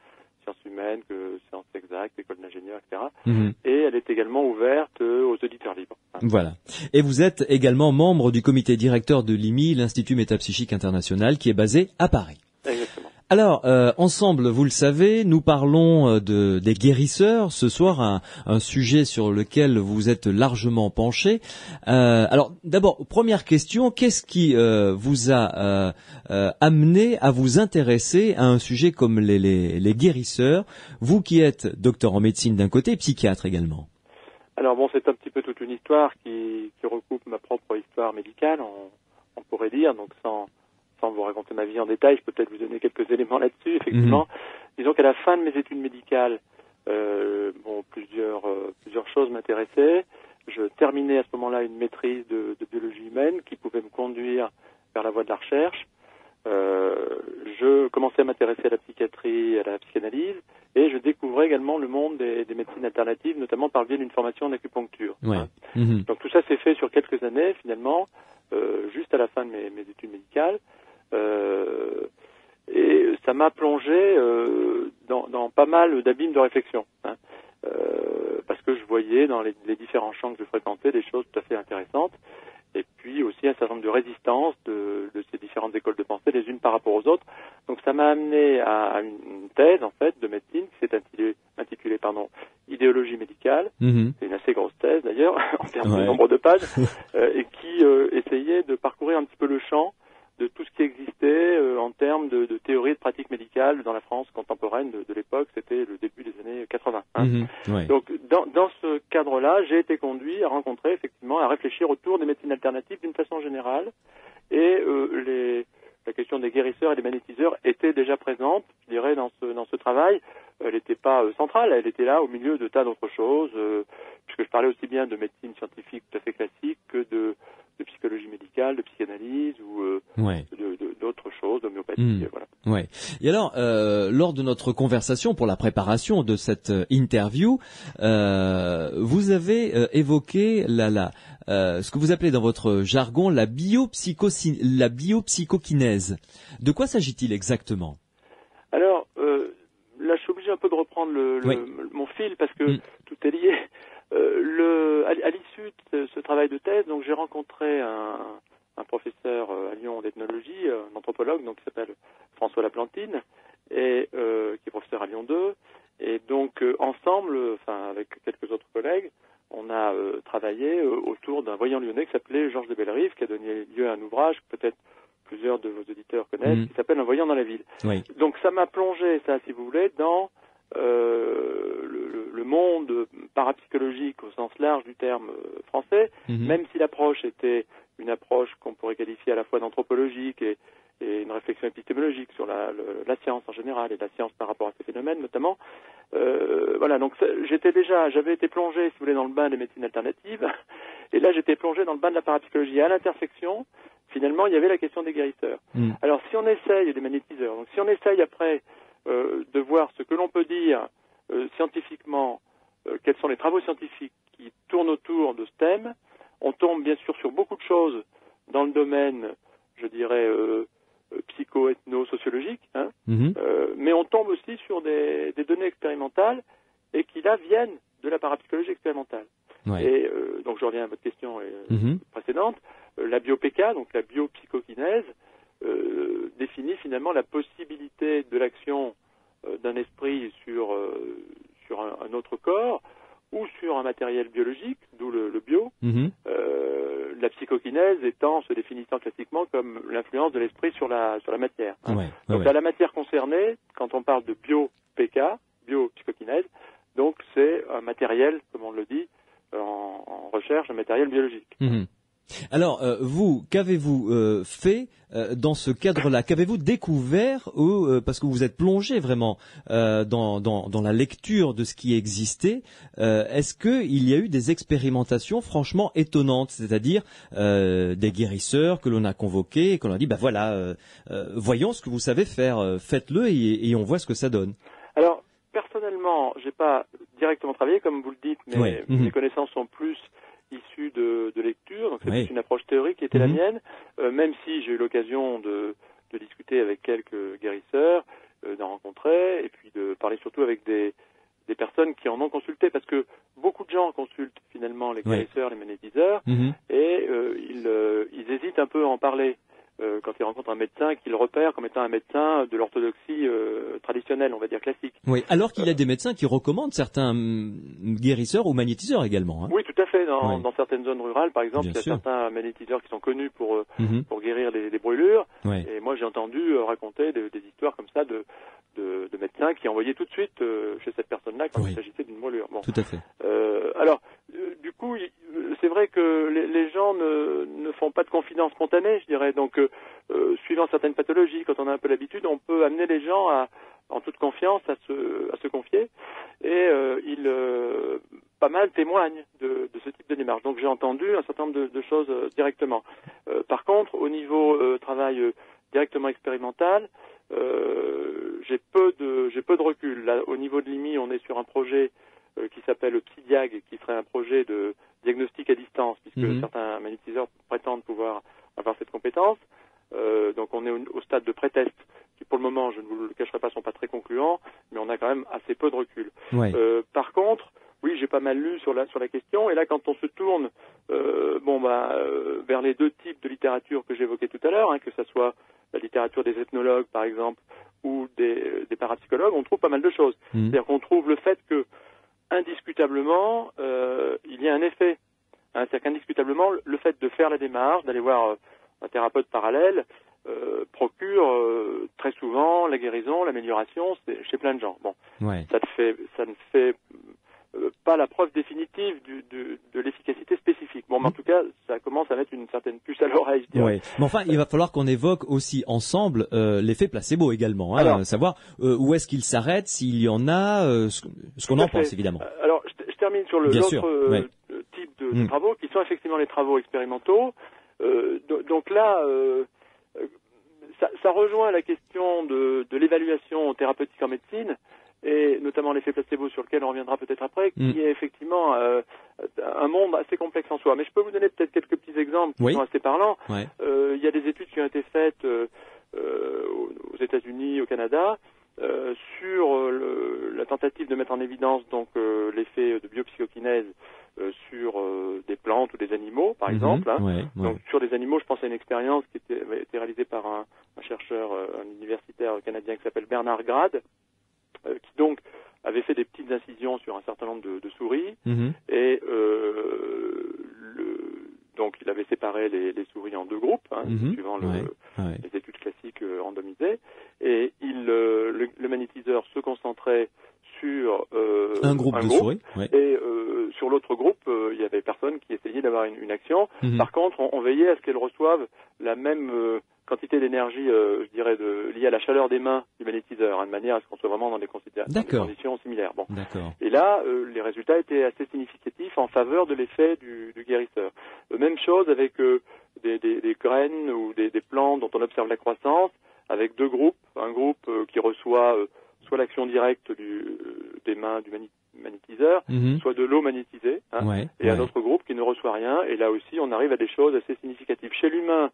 sciences humaines que sciences exactes, école d'ingénieurs, etc. Mhm. Et elle est également ouverte aux auditeurs libres. Voilà. Et vous êtes également membre du comité directeur de l'IMI, l'Institut Métapsychique International, qui est basé à Paris. Exactement. Alors, ensemble, vous le savez, nous parlons des guérisseurs. Ce soir, un sujet sur lequel vous êtes largement penché. Alors, d'abord, première question, qu'est-ce qui vous a amené à vous intéresser à un sujet comme les guérisseurs, vous qui êtes docteur en médecine d'un côté et psychiatre également? Alors bon, c'est un petit peu toute une histoire qui recoupe ma propre histoire médicale, on pourrait dire, donc sans vous raconter ma vie en détail, je peux peut-être vous donner quelques éléments là-dessus, effectivement. Disons qu'à la fin de mes études médicales, plusieurs choses m'intéressaient. Je terminais à ce moment-là une maîtrise de biologie humaine qui pouvait me conduire vers la voie de la recherche. Je commençais à m'intéresser à la psychiatrie, à la psychanalyse, et je découvrais également le monde des médecines alternatives, notamment par le biais d'une formation en acupuncture. Ouais. Hein. Mhm. Donc tout ça s'est fait sur quelques années, finalement, juste à la fin de mes études médicales. Et ça m'a plongé dans pas mal d'abîmes de réflexion, hein, parce que je voyais dans les différents champs que je fréquentais des choses tout à fait intéressantes, et puis aussi un certain nombre de résistances de ces différentes écoles de pensée les unes par rapport aux autres. Donc ça m'a amené à une thèse en fait de médecine qui s'est intitulée idéologie médicale. Mhm. C'est une assez grosse thèse d'ailleurs en termes de Ouais. nombre de pages, et qui essayait de parcourir un petit peu le champ de tout ce qui existait en termes de théorie et de pratique médicale dans la France contemporaine de l'époque. C'était le début des années 80. Hein. Mhm. Ouais. Donc dans ce cadre-là, j'ai été conduit à rencontrer effectivement, à réfléchir autour des médecines alternatives d'une façon générale, et la question des guérisseurs et des magnétiseurs était déjà présente, je dirais, dans ce travail. Elle n'était pas centrale, elle était là au milieu de tas d'autres choses, puisque je parlais aussi bien de médecine scientifique tout à fait classique que de psychologie médicale, de psychanalyse ou Ouais. d'autres choses, d'homéopathie, Mm. voilà. Ouais. Et alors, lors de notre conversation pour la préparation de cette interview, vous avez évoqué ce que vous appelez dans votre jargon la biopsychokinèse. De quoi s'agit-il exactement? Alors, là, je suis obligé un peu de reprendre mon fil parce que tout est lié. À l'issue de ce travail de thèse, donc j'ai rencontré un professeur à Lyon d'ethnologie, un anthropologue, donc qui s'appelle François Laplantine, et qui est professeur à Lyon 2. Et donc ensemble, avec quelques autres collègues, on a travaillé autour d'un voyant lyonnais qui s'appelait Georges de Bellerive, qui a donné lieu à un ouvrage que peut-être plusieurs de vos auditeurs connaissent, qui s'appelle Un voyant dans la ville. Oui. Donc ça m'a plongé, ça, si vous voulez, dans le monde parapsychologique au sens large du terme français, même si l'approche était une approche qu'on pourrait qualifier à la fois d'anthropologique et une réflexion épistémologique sur la science en général et la science par rapport à ces phénomènes notamment. Voilà, donc j'avais été plongé, si vous voulez, dans le bain des médecines alternatives, et là j'étais plongé dans le bain de la parapsychologie. À l'intersection, finalement, il y avait la question des guérisseurs. Alors si on essaye, des magnétiseurs, donc si on essaye après de voir ce que l'on peut dire scientifiquement, quels sont les travaux scientifiques qui tournent autour de ce thème, on tombe bien sûr sur beaucoup de choses dans le domaine, je dirais, psycho-ethno-sociologique, hein, mais on tombe aussi sur des données expérimentales et qui là viennent de la parapsychologie expérimentale. Ouais. Et donc je reviens à votre question précédente, la bio-PK, donc la biopsychokinèse, définit finalement la possibilité de l'action d'un esprit sur un autre corps ou sur un matériel biologique, d'où le bio, biopsychokinèse se définissant classiquement comme l'influence de l'esprit sur la matière. Hein. Donc la matière concernée, quand on parle de biopsychokinèse, donc c'est un matériel, comme on le dit en recherche, un matériel biologique. Mmh. Alors, vous, qu'avez-vous fait dans ce cadre-là? Qu'avez-vous découvert parce que vous êtes plongé vraiment dans la lecture de ce qui existait. Est-ce qu'il y a eu des expérimentations franchement étonnantes, c'est-à-dire des guérisseurs que l'on a convoqués et qu'on a dit, voyons ce que vous savez faire, faites-le et on voit ce que ça donne. Alors, personnellement, j'ai pas directement travaillé, comme vous le dites, mais mes connaissances sont plus issues de lecture, donc c'est une approche théorique qui était la mienne, même si j'ai eu l'occasion de discuter avec quelques guérisseurs, d'en rencontrer, et puis de parler surtout avec des personnes qui en ont consulté, parce que beaucoup de gens consultent finalement les guérisseurs, les magnétiseurs, et ils hésitent un peu à en parler. Quand ils rencontrent un médecin qu'ils repèrent comme étant un médecin de l'orthodoxie traditionnelle, on va dire classique. Oui, alors qu'il y a des médecins qui recommandent certains guérisseurs ou magnétiseurs également. Hein. Oui, tout à fait. Dans certaines zones rurales, par exemple, il y a certains magnétiseurs qui sont connus pour guérir les brûlures. Et moi, j'ai entendu raconter des histoires comme ça de médecins qui envoyaient tout de suite chez cette personne-là quand il s'agissait d'une brûlure. Bon. Tout à fait. Alors, du coup, c'est vrai que les gens ne font pas de confidence spontanée, je dirais. Donc, suivant certaines pathologies, quand on a un peu l'habitude, on peut amener les gens en toute confiance à se confier. Et pas mal témoignent de ce type de démarche. Donc, j'ai entendu un certain nombre de choses directement. Par contre, au niveau travail directement expérimental, j'ai peu de recul. Là, au niveau de l'IMI, on est sur un projet qui s'appelle le PsyDiag, qui serait un projet de diagnostic à distance, puisque certains magnétiseurs prétendent pouvoir avoir cette compétence. Donc on est au stade de pré-test, qui pour le moment, je ne vous le cacherai pas, sont pas très concluants, mais on a quand même assez peu de recul. Par contre, oui, j'ai pas mal lu sur la question, et là, quand on se tourne vers les deux types de littérature que j'évoquais tout à l'heure, que ce soit la littérature des ethnologues, par exemple, ou des parapsychologues, on trouve pas mal de choses. C'est-à-dire qu'on trouve le fait que indiscutablement, il y a un effet. C'est-à-dire qu'indiscutablement, le fait de faire la démarche, d'aller voir un thérapeute parallèle, procure très souvent la guérison, l'amélioration chez plein de gens. Bon, ça ne fait pas la preuve définitive de l'efficacité spécifique. Bon, mais en tout cas, ça commence à mettre une certaine puce à l'oreille, je dirais. Mais enfin, il va falloir qu'on évoque aussi ensemble l'effet placebo également, savoir où est-ce qu'il s'arrête, s'il y en a, ce qu'on en pense évidemment. Alors, je termine sur l'autre type de travaux, qui sont effectivement les travaux expérimentaux. Donc là, ça rejoint la question de l'évaluation thérapeutique en médecine, et notamment l'effet placebo sur lequel on reviendra peut-être après, qui est effectivement un monde assez complexe en soi. Mais je peux vous donner peut-être quelques petits exemples qui sont assez parlants. Il y a des études qui ont été faites aux États-Unis, au Canada, sur la tentative de mettre en évidence donc l'effet de biopsychokinèse sur des plantes ou des animaux, par exemple. Donc sur des animaux, je pense à une expérience qui avait été réalisée par un chercheur, un universitaire canadien qui s'appelle Bernard Grad, qui donc avait fait des petites incisions sur un certain nombre de souris, et donc il avait séparé les souris en deux groupes, suivant les études classiques randomisées, et le magnétiseur se concentrait sur un groupe de souris, et sur l'autre groupe, il y avait personne qui essayait d'avoir une action. Par contre, on veillait à ce qu'elles reçoivent la même quantité d'énergie, je dirais, liée à la chaleur des mains du magnétiseur, de manière à ce qu'on soit vraiment dans des conditions similaires. Bon. Et là, les résultats étaient assez significatifs en faveur de l'effet du guérisseur. Même chose avec des graines ou des plantes dont on observe la croissance, avec deux groupes. Un groupe qui reçoit soit l'action directe des mains du magnétiseur, soit de l'eau magnétisée, et un autre groupe qui ne reçoit rien. Et là aussi, on arrive à des choses assez significatives. Chez l'humain,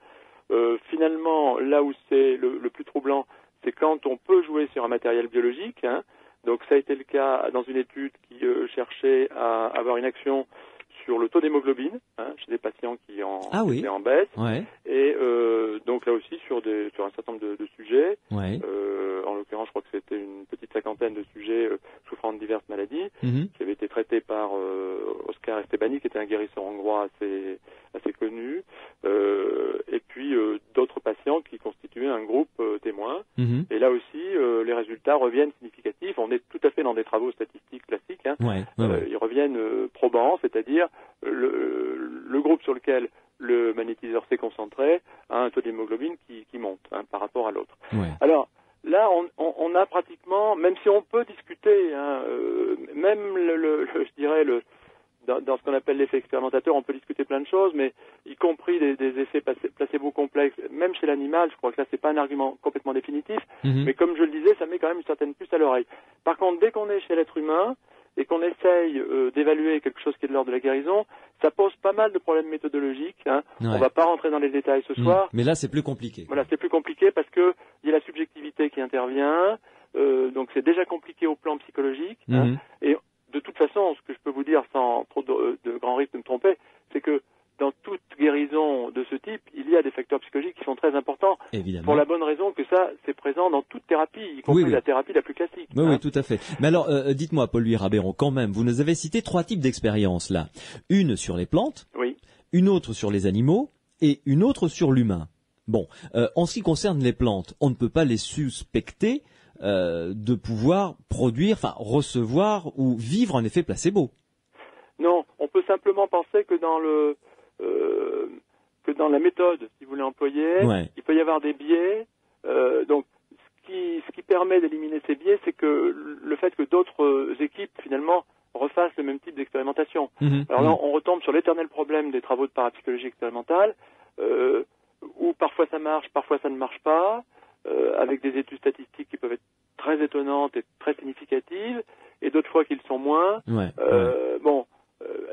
finalement, là où c'est le plus troublant, c'est quand on peut jouer sur un matériel biologique. Donc ça a été le cas dans une étude qui cherchait à avoir une action sur le taux d'hémoglobine chez des patients qui étaient en baisse. Et donc là aussi sur un certain nombre de sujets, en l'occurrence l'occurrence, je crois que c'était une petite cinquantaine de sujets souffrant de diverses maladies, qui avaient été traités par Oscar Estebani, qui était un guérisseur hongrois assez connu, et puis d'autres patients qui constituaient un groupe témoin. Et là aussi, les résultats reviennent significatifs. On est tout à fait dans des travaux statistiques classiques. Ils reviennent probants, c'est-à-dire le groupe sur lequel le magnétiseur s'est concentré a un taux d'hémoglobine qui monte par rapport à l'autre. Alors là, on a pratiquement, même si on peut discuter, même je dirais dans ce qu'on appelle l'effet expérimentateur, on peut discuter plein de choses, mais y compris des effets placebo complexes, même chez l'animal, je crois que là c'est pas un argument complètement définitif, mais comme je le disais, ça met quand même une certaine puce à l'oreille. Par contre, dès qu'on est chez l'être humain et qu'on essaye d'évaluer quelque chose qui est de l'ordre de la guérison, ça pose pas mal de problèmes méthodologiques. On va pas rentrer dans les détails ce soir. Mais là, c'est plus compliqué. Voilà, c'est plus compliqué parce que il y a la subjectivité qui intervient, donc c'est déjà compliqué au plan psychologique. Et de toute façon, ce que je peux vous dire sans trop de grand risque de me tromper, c'est que dans toute guérison de ce type, il y a des facteurs psychologiques qui sont très importants. Évidemment. Pour la bonne raison que ça, c'est présent dans toute thérapie, y compris la thérapie la plus classique. Oui, tout à fait. Mais alors, dites-moi, Paul-Louis Rabeyron, quand même, vous nous avez cité 3 types d'expériences là. Une sur les plantes, une autre sur les animaux et une autre sur l'humain. Bon, en ce qui concerne les plantes, on ne peut pas les suspecter de pouvoir produire, enfin recevoir ou vivre un effet placebo. Non, on peut simplement penser que dans la méthode, si vous voulez employer, il peut y avoir des biais. Donc, ce qui permet d'éliminer ces biais, c'est que le fait que d'autres équipes finalement refassent le même type d'expérimentation. Alors là, on retombe sur l'éternel problème des travaux de parapsychologie expérimentale, où parfois ça marche, parfois ça ne marche pas, avec des études statistiques qui peuvent être très étonnantes et très significatives, et d'autres fois qu'ils sont moins. Bon,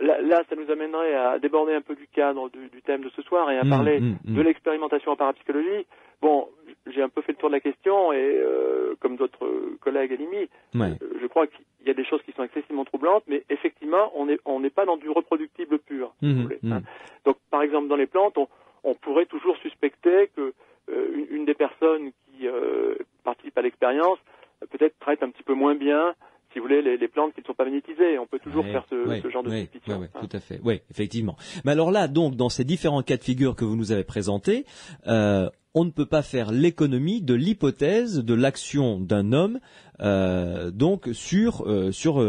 là, ça nous amènerait à déborder un peu du cadre du thème de ce soir et à parler de l'expérimentation en parapsychologie. Bon, j'ai un peu fait le tour de la question et comme d'autres collègues à l'IMI, je crois qu'il y a des choses qui sont excessivement troublantes, mais effectivement, on n'est pas dans du reproductible pur. Si vous voulez, Donc, par exemple, dans les plantes, on pourrait toujours suspecter que une des personnes qui participe à l'expérience peut-être traite un petit peu moins bien, si vous voulez, les plantes qui ne sont pas magnétisées. On peut toujours faire ce genre de suspicion. Oui, tout à fait. Oui, effectivement. Mais alors là, donc, dans ces différents cas de figure que vous nous avez présentés, on ne peut pas faire l'économie de l'hypothèse de l'action d'un homme donc sur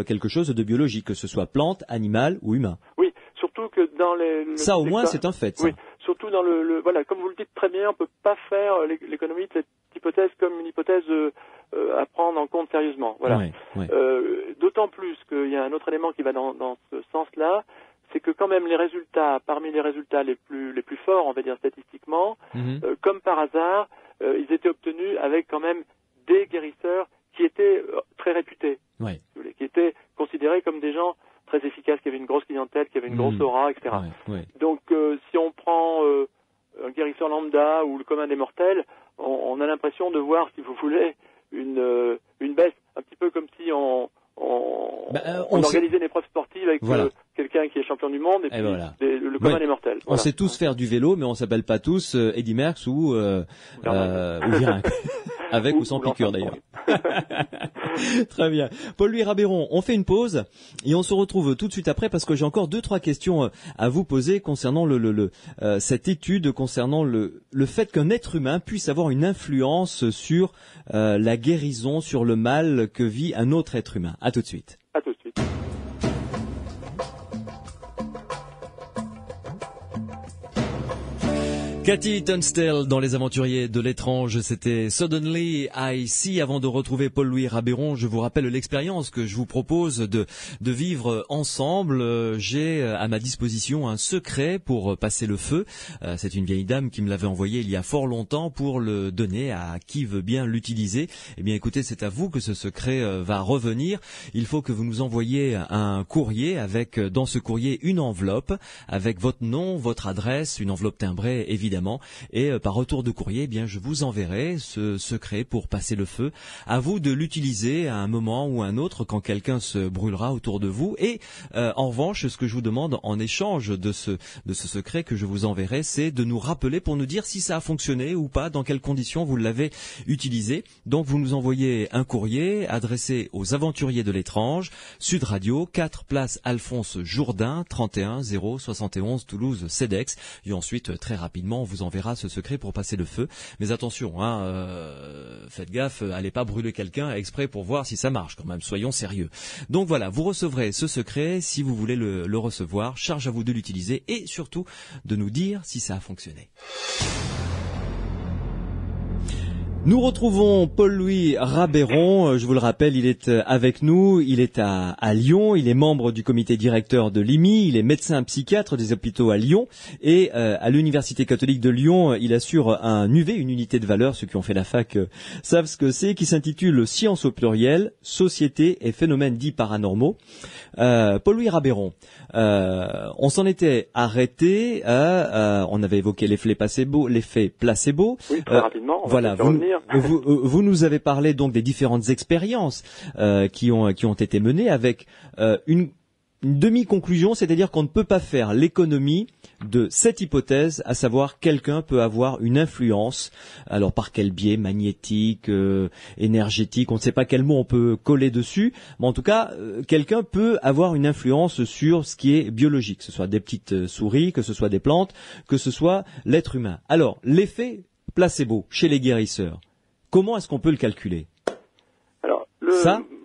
quelque chose de biologique, que ce soit plante, animal ou humain. Oui, surtout que dans ça au moins c'est un fait. Ça. Oui, surtout dans voilà, comme vous le dites très bien, on peut pas faire l'économie de cette hypothèse comme une hypothèse à prendre en compte sérieusement. Voilà. D'autant plus qu'il y a un autre élément qui va dans ce sens-là, c'est que quand même les résultats, parmi les résultats les plus forts, on va dire statistiquement, comme par hasard, ils étaient obtenus avec quand même des guérisseurs qui étaient très réputés, qui étaient considérés comme des gens très efficaces, qui avaient une grosse clientèle, qui avaient une grosse aura, etc. Donc si on prend un guérisseur lambda ou le commun des mortels, on a l'impression de voir, si vous voulez, une baisse, un petit peu comme si on organisait une épreuve sportive avec quelqu'un qui est champion du monde et puis le commun des mortels. On sait tous faire du vélo, mais on s'appelle pas tous Eddy Merckx ou Virenque. Avec ou sans piqûre d'ailleurs. Très bien. Paul-Louis Rabeyron, on fait une pause et on se retrouve tout de suite après parce que j'ai encore 2-3 questions à vous poser concernant cette étude, concernant le fait qu'un être humain puisse avoir une influence sur la guérison, sur le mal que vit un autre être humain. À tout de suite. À tout de suite. Cathy Tunstall dans Les Aventuriers de l'étrange, c'était Suddenly I See. Avant de retrouver Paul-Louis Rabeyron, je vous rappelle l'expérience que je vous propose de vivre ensemble. J'ai à ma disposition un secret pour passer le feu. C'est une vieille dame qui me l'avait envoyé il y a fort longtemps pour le donner à qui veut bien l'utiliser. Eh bien écoutez, c'est à vous que ce secret va revenir. Il faut que vous nous envoyiez un courrier avec dans ce courrier une enveloppe avec votre nom, votre adresse, une enveloppe timbrée évidemment. évidemment. Et par retour de courrier, eh bien, je vous enverrai ce secret pour passer le feu. À vous de l'utiliser à un moment ou à un autre quand quelqu'un se brûlera autour de vous. Et en revanche, ce que je vous demande en échange de ce secret que je vous enverrai, c'est de nous rappeler pour nous dire si ça a fonctionné ou pas, dans quelles conditions vous l'avez utilisé. Donc vous nous envoyez un courrier adressé aux Aventuriers de l'étrange, Sud Radio, 4 place Alphonse Jourdain, 31 071 Toulouse CEDEX. Et ensuite, très rapidement, on vous enverra ce secret pour passer le feu. Mais attention, faites gaffe, allez pas brûler quelqu'un exprès pour voir si ça marche quand même, soyons sérieux. Donc voilà, vous recevrez ce secret, si vous voulez le recevoir, charge à vous de l'utiliser et surtout de nous dire si ça a fonctionné. Nous retrouvons Paul-Louis Rabeyron, je vous le rappelle, il est avec nous, il est à Lyon, il est membre du comité directeur de l'IMI, il est médecin psychiatre des hôpitaux à Lyon et à l'Université catholique de Lyon, il assure un UV, une unité de valeur, ceux qui ont fait la fac savent ce que c'est, qui s'intitule Science au pluriel, Société et phénomènes dits paranormaux. Paul-Louis Rabeyron, on s'en était arrêté, on avait évoqué l'effet placebo. Oui, très rapidement. Voilà, vous nous avez parlé donc des différentes expériences qui ont été menées avec une demi-conclusion, c'est-à-dire qu'on ne peut pas faire l'économie de cette hypothèse, à savoir quelqu'un peut avoir une influence, alors par quel biais, magnétique, énergétique, on ne sait pas quel mot on peut coller dessus, mais en tout cas, quelqu'un peut avoir une influence sur ce qui est biologique, que ce soit des petites souris, que ce soit des plantes, que ce soit l'être humain. Alors, l'effet placebo chez les guérisseurs, comment est-ce qu'on peut le calculer? Alors,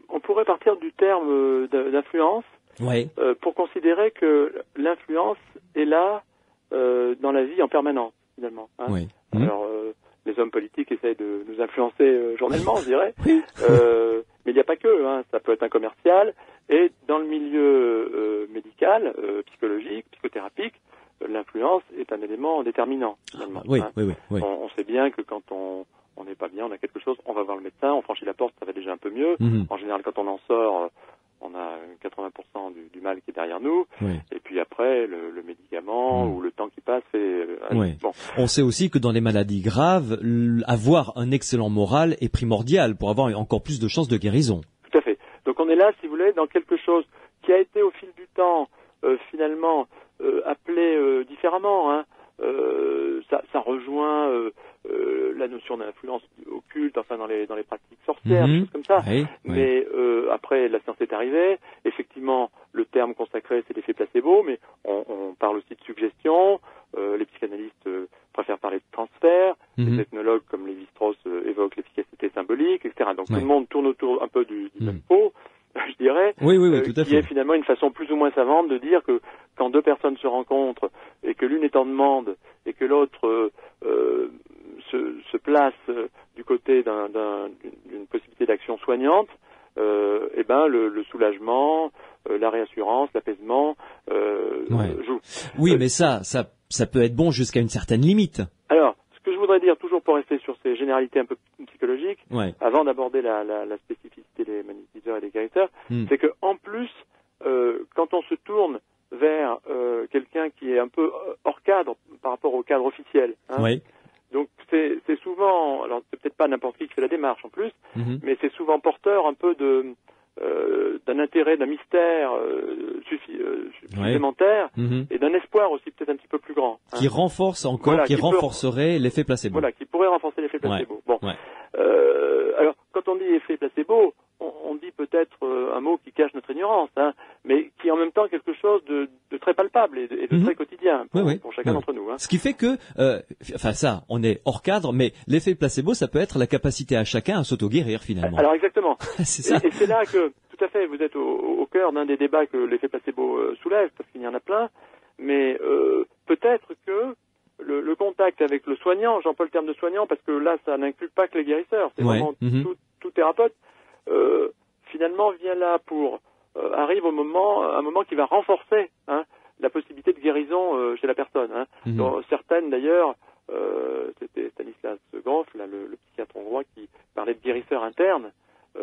on pourrait partir du terme d'influence. Ouais. Pour considérer que l'influence est là dans la vie en permanence, finalement. Hein. Oui. Alors, les hommes politiques essayent de nous influencer journellement, je dirais. Mais il n'y a pas que. Hein. Ça peut être un commercial. Et dans le milieu médical, psychologique, psychothérapique, l'influence est un élément déterminant, finalement. Oui, hein. oui. On sait bien que quand on n'est pas bien, on a quelque chose, on va voir le médecin, on franchit la porte, ça va déjà un peu mieux. En général, quand on en sort... on a 80% du mal qui est derrière nous, et puis après, le médicament ou le temps qui passe, bon. On sait aussi que dans les maladies graves, avoir un excellent moral est primordial pour avoir encore plus de chances de guérison. Tout à fait. Donc on est là, si vous voulez, dans quelque chose qui a été au fil du temps, finalement, appelé différemment. Hein. Ça rejoint la notion d'influence occulte, enfin dans les pratiques sorcières, des choses comme ça. Mais après, la science est arrivée. Effectivement, le terme consacré, c'est l'effet placebo, mais on parle aussi de suggestion. Les psychanalystes préfèrent parler de transfert. Les ethnologues comme Lévi-Strauss évoquent l'efficacité symbolique, etc. Donc tout le monde tourne autour un peu du même pot, je dirais, oui, tout à fait. Qui est finalement une façon plus ou moins savante de dire que quand deux personnes se rencontrent et que l'une est en demande et que l'autre se place du côté d'une possibilité d'action soignante, eh ben le soulagement, la réassurance, l'apaisement joue. Oui, mais ça peut être bon jusqu'à une certaine limite. Alors, ce que je voudrais dire, toujours pour rester sur ces généralités un peu psychologiques, avant d'aborder la spécificité des magnétiseurs et des guérisseurs, c'est que en plus, quand on se tourne vers quelqu'un qui est un peu hors cadre par rapport au cadre officiel, hein, donc c'est souvent, alors c'est peut-être pas n'importe qui fait la démarche en plus, mais c'est souvent porteur un peu d'un intérêt, d'un mystère supplémentaire et d'un espoir aussi peut-être un petit peu plus grand. Qui renforce encore, qui renforcerait l'effet placebo. Voilà, qui pourrait renforcer l'effet placebo. Bon. Alors, quand on dit effet placebo, on dit peut-être un mot qui cache notre ignorance, hein, mais qui est en même temps quelque chose de très palpable et de très quotidien pour chacun d'entre nous. Hein. Ce qui fait que, on est hors cadre, mais l'effet placebo, ça peut être la capacité à chacun à s'auto-guérir finalement. Alors exactement. C'est ça. Et c'est là que, tout à fait, vous êtes au cœur d'un des débats que l'effet placebo soulève, parce qu'il y en a plein, mais peut-être que le contact avec le soignant, j'emploie le terme de soignant parce que là, ça n'inclut pas que les guérisseurs, c'est vraiment tout thérapeute, finalement vient là pour arrive un moment qui va renforcer la possibilité de guérison chez la personne. Hein. Donc, certaines d'ailleurs, c'était Stanislas Grof, là, le psychiatre hongrois, qui parlait de guérisseur interne.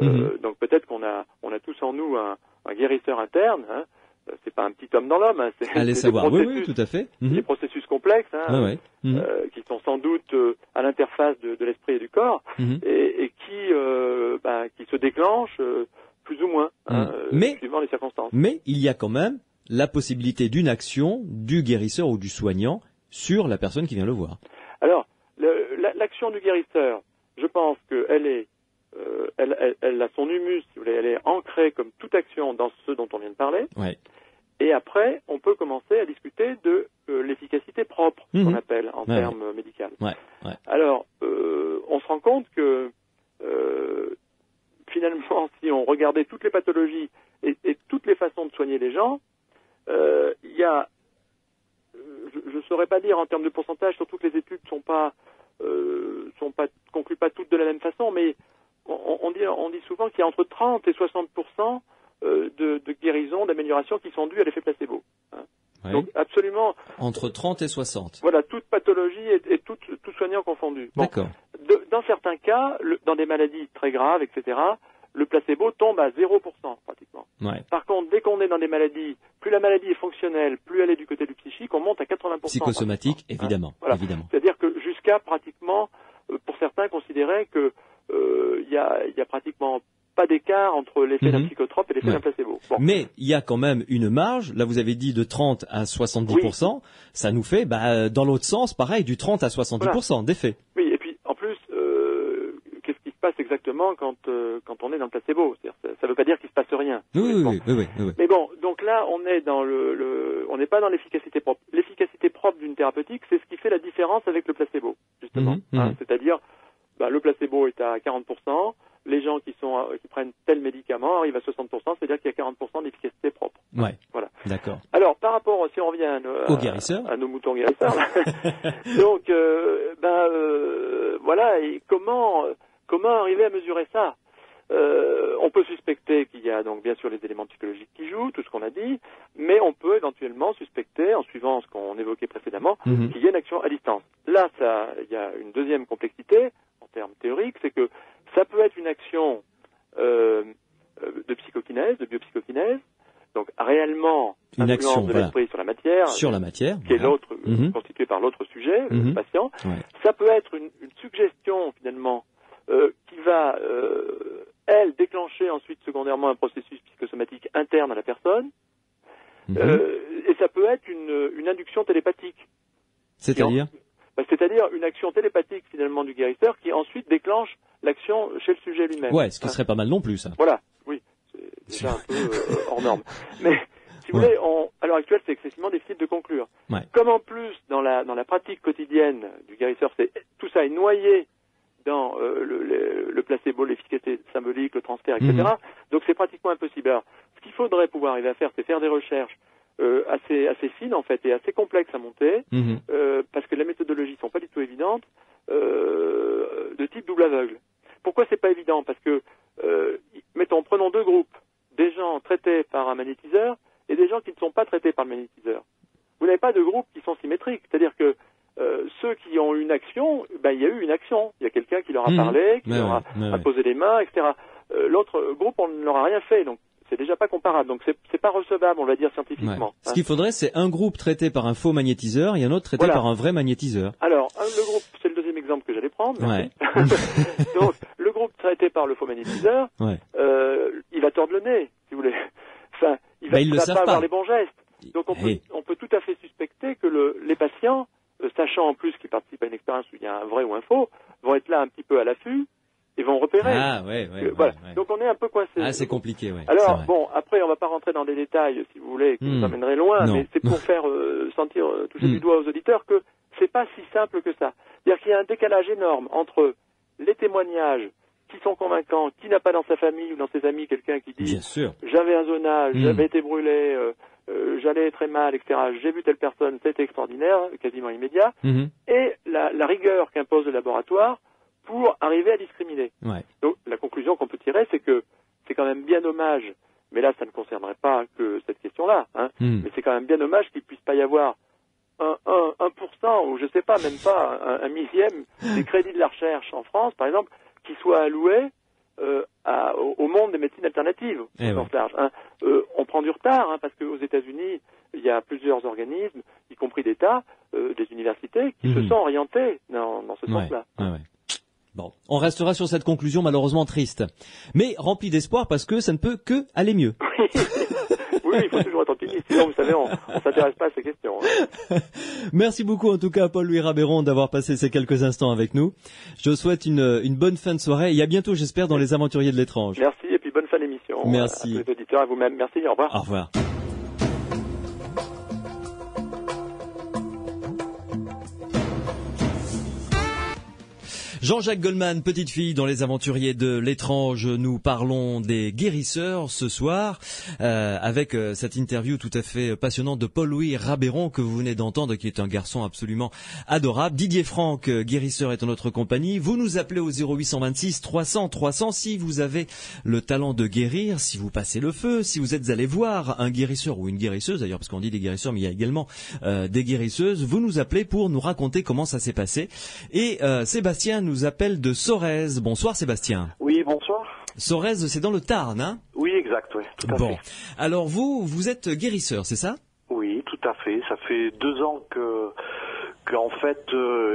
Donc peut-être qu'on a tous en nous un guérisseur interne, c'est pas un petit homme dans l'homme. Hein, Allez savoir. Oui, tout à fait. Des processus complexes, hein, qui sont sans doute à l'interface de l'esprit et du corps, et qui se déclenchent plus ou moins, suivant les circonstances. Mais il y a quand même la possibilité d'une action du guérisseur ou du soignant sur la personne qui vient le voir. Alors, l'action du guérisseur, je pense qu'elle est, elle a son humus, si vous voulez, elle est ancrée comme toute action dans ce dont on vient de parler. Ouais. Et après, on peut commencer à discuter de l'efficacité propre, qu'on appelle en termes médicaux. Ouais. Alors, on se rend compte que finalement, si on regardait toutes les pathologies et toutes les façons de soigner les gens, il y a, je ne saurais pas dire en termes de pourcentage, surtout que les études concluent pas toutes de la même façon, mais on dit souvent qu'il y a entre 30 et 60% de guérison, d'amélioration qui sont dues à l'effet placebo. Hein. Ouais. Donc absolument. Entre 30 et 60. Voilà, toute pathologie et tout soignant confondu. Bon, d'accord. Dans certains cas, dans des maladies très graves, etc., le placebo tombe à 0% pratiquement. Ouais. Par contre, dès qu'on est dans des maladies, plus la maladie est fonctionnelle, plus elle est du côté du psychique, on monte à 80%. Psychosomatique, évidemment. Hein, voilà. Évidemment. C'est-à-dire que jusqu'à pratiquement, pour certains, considérer que il y a pratiquement pas d'écart entre l'effet d'un psychotrope et l'effet d'un placebo. Bon. Mais il y a quand même une marge, là vous avez dit de 30 à 70%, ça nous fait, dans l'autre sens, pareil, du 30 à 70% d'effet. Oui, et puis en plus, qu'est-ce qui se passe exactement quand on est dans le placebo? C'est-à-dire, ça veut pas dire qu'il se passe rien. Oui. Mais bon, donc là, on est dans on n'est pas dans l'efficacité propre. L'efficacité propre d'une thérapeutique, c'est ce qui fait la différence avec le placebo, justement. Hein, c'est-à-dire, le placebo est à 40%. Les gens qui prennent tel médicament arrivent à 60%, c'est-à-dire qu'il y a 40% d'efficacité propre. Ouais. Voilà. D'accord. Alors, par rapport, si on revient à nos moutons guérisseurs, donc, voilà, et comment arriver à mesurer ça? On peut suspecter qu'il y a donc bien sûr les éléments psychologiques qui jouent, tout ce qu'on a dit, mais on peut éventuellement suspecter, en suivant ce qu'on évoquait précédemment, qu'il y a une action à distance. Là, il y a une deuxième complexité en termes théoriques, c'est que ça peut être une action de psychokinèse, de biopsychokinèse, donc réellement une action de l'esprit sur la matière, qui est l'autre constituée par l'autre sujet, le patient. Ouais. Ça peut être une suggestion finalement qui va elle déclencher ensuite secondairement un processus psychosomatique interne à la personne, et ça peut être une induction télépathique. C'est-à-dire c'est-à-dire une action télépathique finalement du guérisseur qui ensuite déclenche l'action chez le sujet lui-même. Ouais, ce qui serait pas mal non plus, ça. Voilà, oui, c'est déjà un peu hors norme. Mais si vous voulez, à l'heure actuelle, c'est excessivement difficile de conclure. Ouais. Comme en plus dans la pratique quotidienne du guérisseur, tout ça est noyé dans le placebo, l'efficacité symbolique, le transfert, etc. Donc c'est pratiquement impossible. Alors, ce qu'il faudrait pouvoir arriver à faire, c'est faire des recherches assez fines en fait et assez complexes à monter, parce que les méthodologies sont pas du tout évidentes, de type double aveugle. Pourquoi c'est pas évident? Parce que prenons deux groupes, des gens traités par un magnétiseur et des gens qui ne sont pas traités par le magnétiseur. Vous n'avez pas de groupes qui sont symétriques, c'est-à-dire que ceux qui ont eu une action, il y a eu une action. Il y a quelqu'un qui leur a parlé, qui leur a posé les mains, etc. L'autre groupe, on ne leur a rien fait, donc c'est déjà pas comparable. Donc c'est pas recevable, on va dire scientifiquement. Ouais. Ce qu'il faudrait, c'est un groupe traité par un faux magnétiseur et un autre traité par un vrai magnétiseur. Alors, le groupe, c'est le deuxième exemple que j'allais prendre. Ouais. Donc, le groupe traité par le faux magnétiseur, il va tordre le nez, si vous voulez. Enfin, il va pas avoir les bons gestes. Donc on peut tout à fait suspecter que les patients, sachant en plus qu'ils participent à une expérience où il y a un vrai ou un faux, vont être là un petit peu à l'affût et vont repérer. Ah voilà. Donc on est un peu coincé. Ah, c'est compliqué, Alors bon, après on va pas rentrer dans des détails, si vous voulez, qui nous amèneraient loin, mais c'est pour faire toucher du doigt aux auditeurs que c'est pas si simple que ça. C'est-à-dire qu'il y a un décalage énorme entre les témoignages qui sont convaincants, qui n'a pas dans sa famille ou dans ses amis quelqu'un qui dit j'avais un zonage, j'avais été brûlé, j'allais très mal, etc. J'ai vu telle personne, c'était extraordinaire, quasiment immédiat, et la rigueur qu'impose le laboratoire pour arriver à discriminer. Ouais. Donc la conclusion qu'on peut tirer, c'est que c'est quand même bien dommage, mais là ça ne concernerait pas que cette question-là, mais c'est quand même bien dommage qu'il puisse pas y avoir 1% ou je sais pas, même pas un millième des crédits de la recherche en France, par exemple, qui soit alloué au monde des médecines alternatives, au sens large. Hein. On prend du retard, hein, parce qu'aux États-Unis, il y a plusieurs organismes, y compris d'État, des universités, qui se sont orientés dans ce sens-là. Ouais. Bon, on restera sur cette conclusion malheureusement triste, mais remplie d'espoir parce que ça ne peut que aller mieux. Oui, il faut toujours être optimiste, sinon vous savez, on s'intéresse pas à ces questions. Hein. Merci beaucoup en tout cas Paul-Louis Rabeyron d'avoir passé ces quelques instants avec nous. Je vous souhaite une bonne fin de soirée et à bientôt j'espère dans les Aventuriers de l'étrange. Merci et puis bonne fin d'émission. Merci. À tous les auditeurs et à vous-même. Merci, au revoir. Au revoir. Jean-Jacques Goldman, petite fille dans Les Aventuriers de l'étrange, nous parlons des guérisseurs ce soir avec cette interview tout à fait passionnante de Paul-Louis Rabeyron que vous venez d'entendre, qui est un garçon absolument adorable. Didier Franck, guérisseur, est en notre compagnie. Vous nous appelez au 0826 300 300 si vous avez le talent de guérir, si vous passez le feu, si vous êtes allé voir un guérisseur ou une guérisseuse d'ailleurs, parce qu'on dit des guérisseurs mais il y a également des guérisseuses. Vous nous appelez pour nous raconter comment ça s'est passé. Et Sébastien nous appelle de Sorèze. Bonsoir Sébastien. Oui, bonsoir. Sorèze, c'est dans le Tarn, hein? Oui, exact, oui, tout à fait. Alors vous êtes guérisseur, c'est ça? Oui, tout à fait. Ça fait 2 ans que en fait,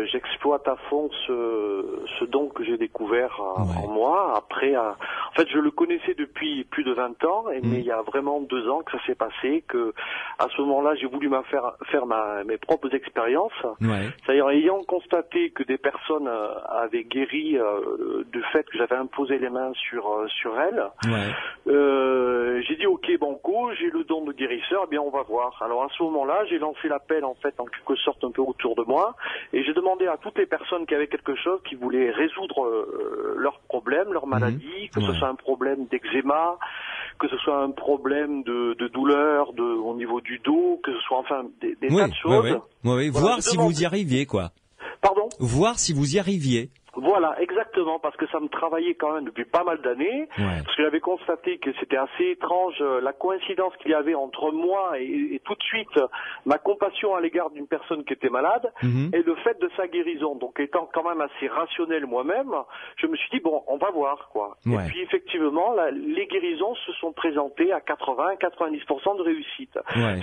j'exploite à fond ce don que j'ai découvert en moi. Après, en fait, je le connaissais depuis plus de 20 ans, mais il y a vraiment 2 ans que ça s'est passé, que à ce moment-là, j'ai voulu faire mes propres expériences. Ouais. C'est-à-dire, ayant constaté que des personnes avaient guéri du fait que j'avais imposé les mains sur elles, j'ai dit, ok, banco, j'ai le don de guérisseur, eh bien, on va voir. Alors, à ce moment-là, j'ai lancé l'appel, en fait, en quelque sorte, un peu autour de moi, et j'ai demandé à toutes les personnes qui avaient quelque chose, qui voulaient résoudre leurs problèmes, leurs maladies, que ce soit un problème d'eczéma, que ce soit un problème de douleur au niveau du dos, que ce soit enfin des tas de choses. Voilà, voir si vous y arriviez, quoi. Pardon ? Voir si vous y arriviez. Voilà, exactement, parce que ça me travaillait quand même depuis pas mal d'années, parce que j'avais constaté que c'était assez étrange la coïncidence qu'il y avait entre moi et tout de suite ma compassion à l'égard d'une personne qui était malade et le fait de sa guérison. Donc étant quand même assez rationnel moi-même, je me suis dit bon, on va voir quoi. Et puis effectivement, les guérisons se sont présentées à 80-90% de réussite.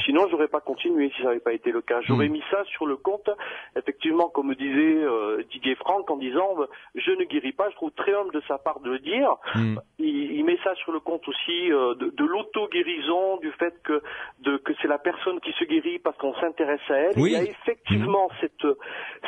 Sinon, j'aurais pas continué si ça n'avait pas été le cas. J'aurais mis ça sur le compte, effectivement, comme me disait Didier Franck, en disant je ne guéris pas. Je trouve très humble de sa part de le dire. Il met ça sur le compte aussi de l'auto-guérison, du fait que c'est la personne qui se guérit parce qu'on s'intéresse à elle. Il y a effectivement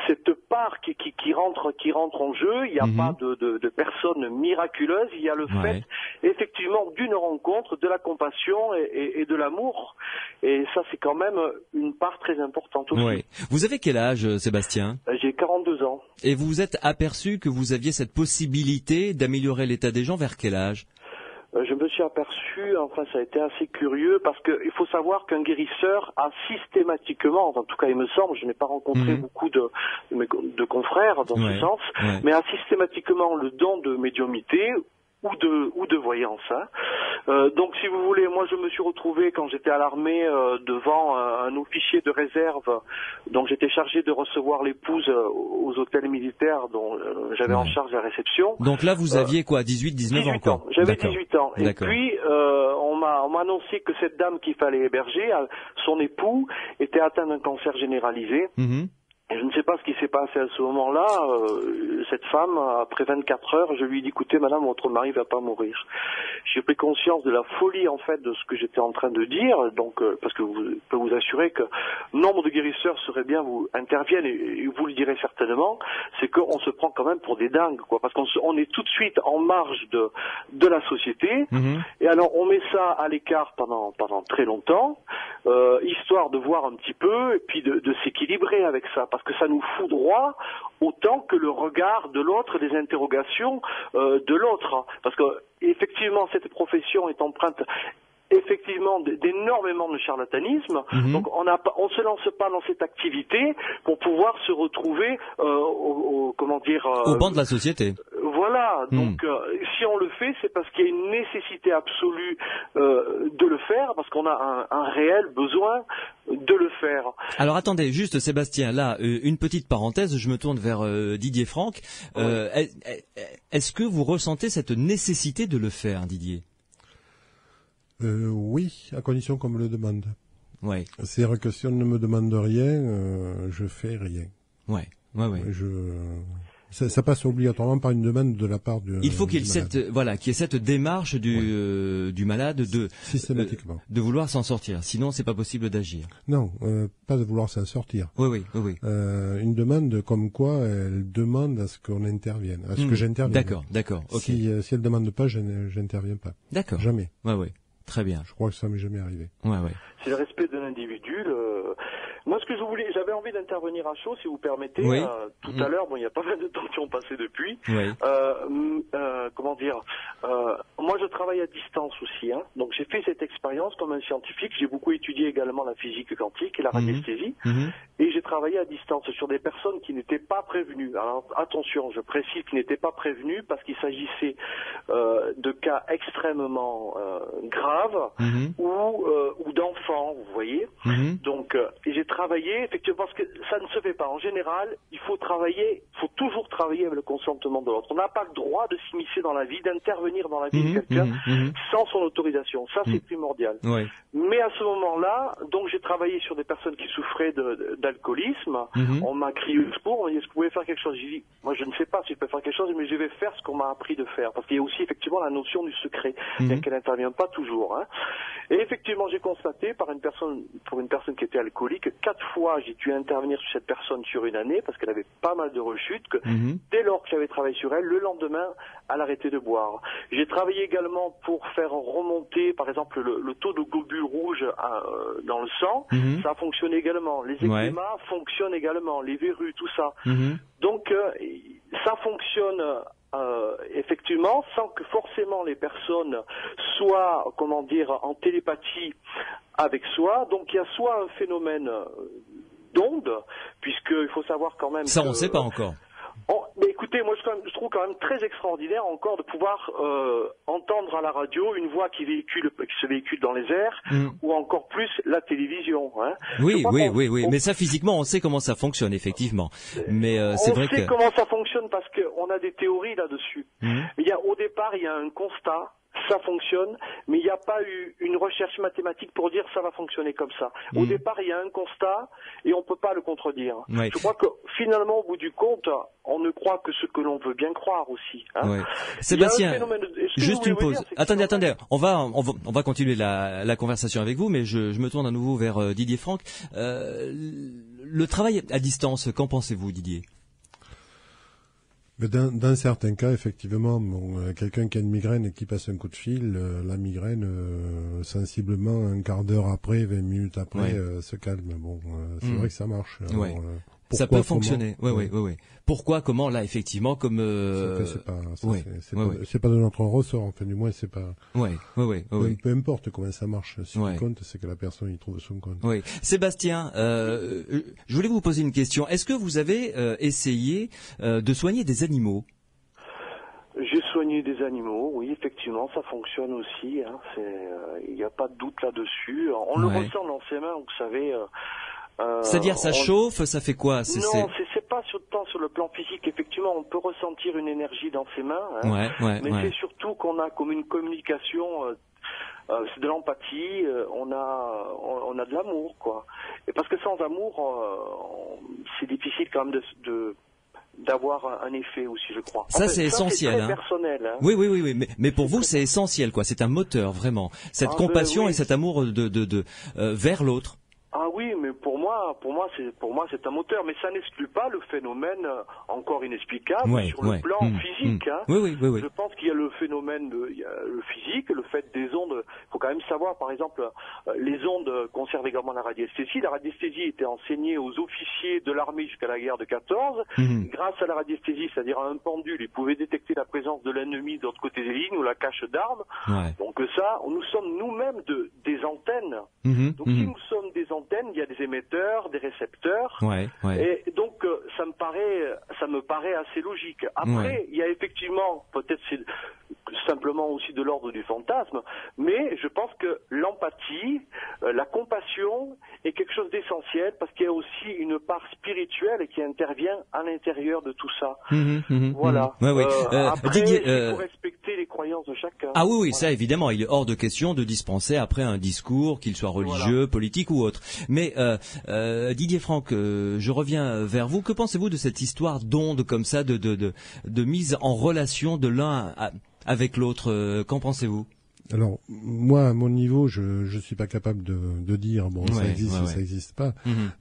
cette part qui rentre en jeu. Il n'y a pas de personne miraculeuse. Il y a le fait effectivement d'une rencontre, de la compassion et de l'amour. Et ça, c'est quand même une part très importante aussi. Vous avez quel âge, Sébastien ? J'ai 42 ans. Et vous vous êtes aperçu que vous aviez cette possibilité d'améliorer l'état des gens vers quel âge ? Je me suis aperçu, enfin ça a été assez curieux, parce qu'il faut savoir qu'un guérisseur a systématiquement, en tout cas il me semble, je n'ai pas rencontré beaucoup de confrères dans ce sens, mais a systématiquement le don de médiumnité ou de voyance. Donc si vous voulez, moi je me suis retrouvé quand j'étais à l'armée devant un officier de réserve, donc j'étais chargé de recevoir l'épouse aux hôtels militaires dont j'avais en charge la réception. Donc là vous aviez quoi, 18-19 ans quoi. J'avais 18 ans. Et puis on m'a annoncé que cette dame qu'il fallait héberger, son époux, était atteint d'un cancer généralisé. Et je ne sais pas ce qui s'est passé à ce moment-là. Cette femme, après 24 heures, je lui ai dit, écoutez, madame, votre mari va pas mourir. J'ai pris conscience de la folie, en fait, de ce que j'étais en train de dire. Donc, parce que je peux vous assurer que nombre de guérisseurs interviennent, et vous le direz certainement, c'est qu'on se prend quand même pour des dingues, quoi. Parce qu'on est tout de suite en marge de la société. Et alors, on met ça à l'écart pendant très longtemps, histoire de voir un petit peu, et puis de s'équilibrer avec ça. Parce que ça nous foudroie autant que le regard de l'autre, les interrogations de l'autre. Parce que effectivement, cette profession est empreinte effectivement d'énormément de charlatanisme. Donc on se lance pas dans cette activité pour pouvoir se retrouver au banc de la société. Voilà, Voilà, donc si on le fait, c'est parce qu'il y a une nécessité absolue de le faire, parce qu'on a un réel besoin de le faire. Alors attendez, juste Sébastien, là, une petite parenthèse, je me tourne vers Didier Franck. Est-ce que vous ressentez cette nécessité de le faire, Didier ? Oui, à condition qu'on me le demande. Ouais. C'est-à-dire que si on ne me demande rien, je fais rien. Ouais. Ça passe obligatoirement par une demande de la part du Il faut qu'il y ait malade. qu'il y ait cette démarche du malade systématiquement de vouloir s'en sortir. Sinon, c'est pas possible d'agir. Non, pas de vouloir s'en sortir. Oui. Une demande comme quoi elle demande à ce qu'on intervienne, à ce que j'intervienne. D'accord. Okay. Si elle demande pas, j'interviens pas. D'accord. Jamais. Ouais. Très bien. Je crois que ça m'est jamais arrivé. Ouais. C'est le respect de l'individu. Moi, ce que j'avais envie d'intervenir à chaud, si vous permettez. Oui. Tout à l'heure, il y a pas mal de temps qui ont passé depuis. Oui. Comment dire moi, je travaille à distance aussi. Donc, j'ai fait cette expérience comme un scientifique. J'ai beaucoup étudié également la physique quantique et la radiesthésie. Et j'ai travaillé à distance sur des personnes qui n'étaient pas prévenues. Alors, attention, je précise qu'ils n'étaient pas prévenus parce qu'il s'agissait de cas extrêmement graves ou d'enfants, vous voyez. Donc, j'ai travaillé, effectivement, parce que ça ne se fait pas. En général, il faut toujours travailler avec le consentement de l'autre. On n'a pas le droit de s'immiscer dans la vie, d'intervenir dans la vie de quelqu'un sans son autorisation. Ça, c'est primordial. Ouais. Mais à ce moment-là, donc j'ai travaillé sur des personnes qui souffraient d'alcoolisme. On m'a crié au secours, on m'a dit est-ce que vous pouvez faire quelque chose? J'ai dit, moi je ne sais pas si je peux faire quelque chose, mais je vais faire ce qu'on m'a appris de faire. Parce qu'il y a aussi effectivement la notion du secret, bien qu'elle n'intervient pas toujours. Et effectivement, j'ai constaté pour une personne qui était alcoolique, 4 fois j'ai dû intervenir sur cette personne sur une année, parce qu'elle avait pas mal de rechutes, que dès lors que j'avais travaillé sur elle, le lendemain, elle arrêtait de boire. J'ai travaillé également pour faire remonter, par exemple, le taux de globules rouges dans le sang. Ça a fonctionné également. Les eczémas fonctionnent également, les verrues, tout ça. Donc, ça fonctionne effectivement, sans que forcément les personnes soient, en télépathie avec soi. Donc, il y a soit un phénomène d'onde, puisqu'il faut savoir quand même... Ça, on ne sait pas encore. Mais écoutez, moi je trouve quand même très extraordinaire encore de pouvoir entendre à la radio une voix qui se véhicule dans les airs, ou encore plus la télévision. Oui. Mais ça physiquement, on sait comment ça fonctionne effectivement. Mais c'est vrai que... On sait comment ça fonctionne parce qu'on a des théories là-dessus. Mais au départ, il y a un constat. Ça fonctionne, mais il n'y a pas eu une recherche mathématique pour dire ça va fonctionner comme ça. Au départ, il y a un constat et on ne peut pas le contredire. Ouais. Je crois que finalement, au bout du compte, on ne croit que ce que l'on veut bien croire aussi. Sébastien, juste une pause. Attendez, on va continuer la conversation avec vous, mais je me tourne à nouveau vers Didier Franck. Le travail à distance, qu'en pensez-vous, Didier ? Mais dans certains cas, effectivement, quelqu'un qui a une migraine et qui passe un coup de fil, la migraine, sensiblement, un quart d'heure après, 20 minutes après, se calme. C'est vrai que ça marche. Alors, ça peut fonctionner. Oui. Pourquoi, comment, là, effectivement, comme... C'est pas de notre ressort, enfin, du moins, c'est pas... Peu importe comment ça marche. Ce qui compte, c'est que la personne y trouve son compte. Oui. Sébastien, je voulais vous poser une question. Est-ce que vous avez essayé de soigner des animaux ? J'ai soigné des animaux, oui, effectivement, ça fonctionne aussi. Il n'y a pas de doute là-dessus. On le ressent dans ses mains, vous savez... C'est-à-dire ça chauffe, ça fait quoi? Non, c'est pas tant sur le plan physique. Effectivement, on peut ressentir une énergie dans ses mains, mais c'est surtout qu'on a comme une communication, c'est de l'empathie, on a de l'amour, quoi. Et parce que sans amour, c'est difficile quand même d'avoir un effet aussi, je crois. Ça, c'est essentiel. C'est très personnel. Oui. Mais pour vous, c'est essentiel, quoi. C'est un moteur, vraiment. Cette compassion et cet amour vers l'autre. Ah oui, mais pour moi c'est un moteur, mais ça n'exclut pas le phénomène encore inexplicable sur le plan physique. Oui. Je pense qu'il y a le phénomène il y a le physique, le fait des ondes. Il faut quand même savoir, par exemple, les ondes conservent également la radiesthésie. La radiesthésie était enseignée aux officiers de l'armée jusqu'à la guerre de 14. Grâce à la radiesthésie, c'est-à-dire à un pendule, ils pouvaient détecter la présence de l'ennemi de l'autre côté des lignes ou la cache d'armes. Donc ça, nous sommes nous-mêmes des antennes. Donc si nous sommes des antennes, il y a des émetteurs, des récepteurs. Et donc, ça me me paraît assez logique. Après, il y a effectivement, peut-être c'est simplement aussi de l'ordre du fantasme, mais je pense que l'empathie, la compassion est quelque chose d'essentiel parce qu'il y a aussi une part spirituelle qui intervient à l'intérieur de tout ça. Voilà. Après, Didier, il faut respecter les croyances de chacun. Ah oui, ça évidemment, il est hors de question de dispenser après un discours, qu'il soit religieux, politique ou autre. Mais Didier Franck, je reviens vers vous. Que pensez-vous de cette histoire d'ondes comme ça, de mise en relation de l'un avec l'autre? Qu'en pensez-vous? Alors, moi, à mon niveau, je suis pas capable de dire, bon, ça existe ou ça existe pas.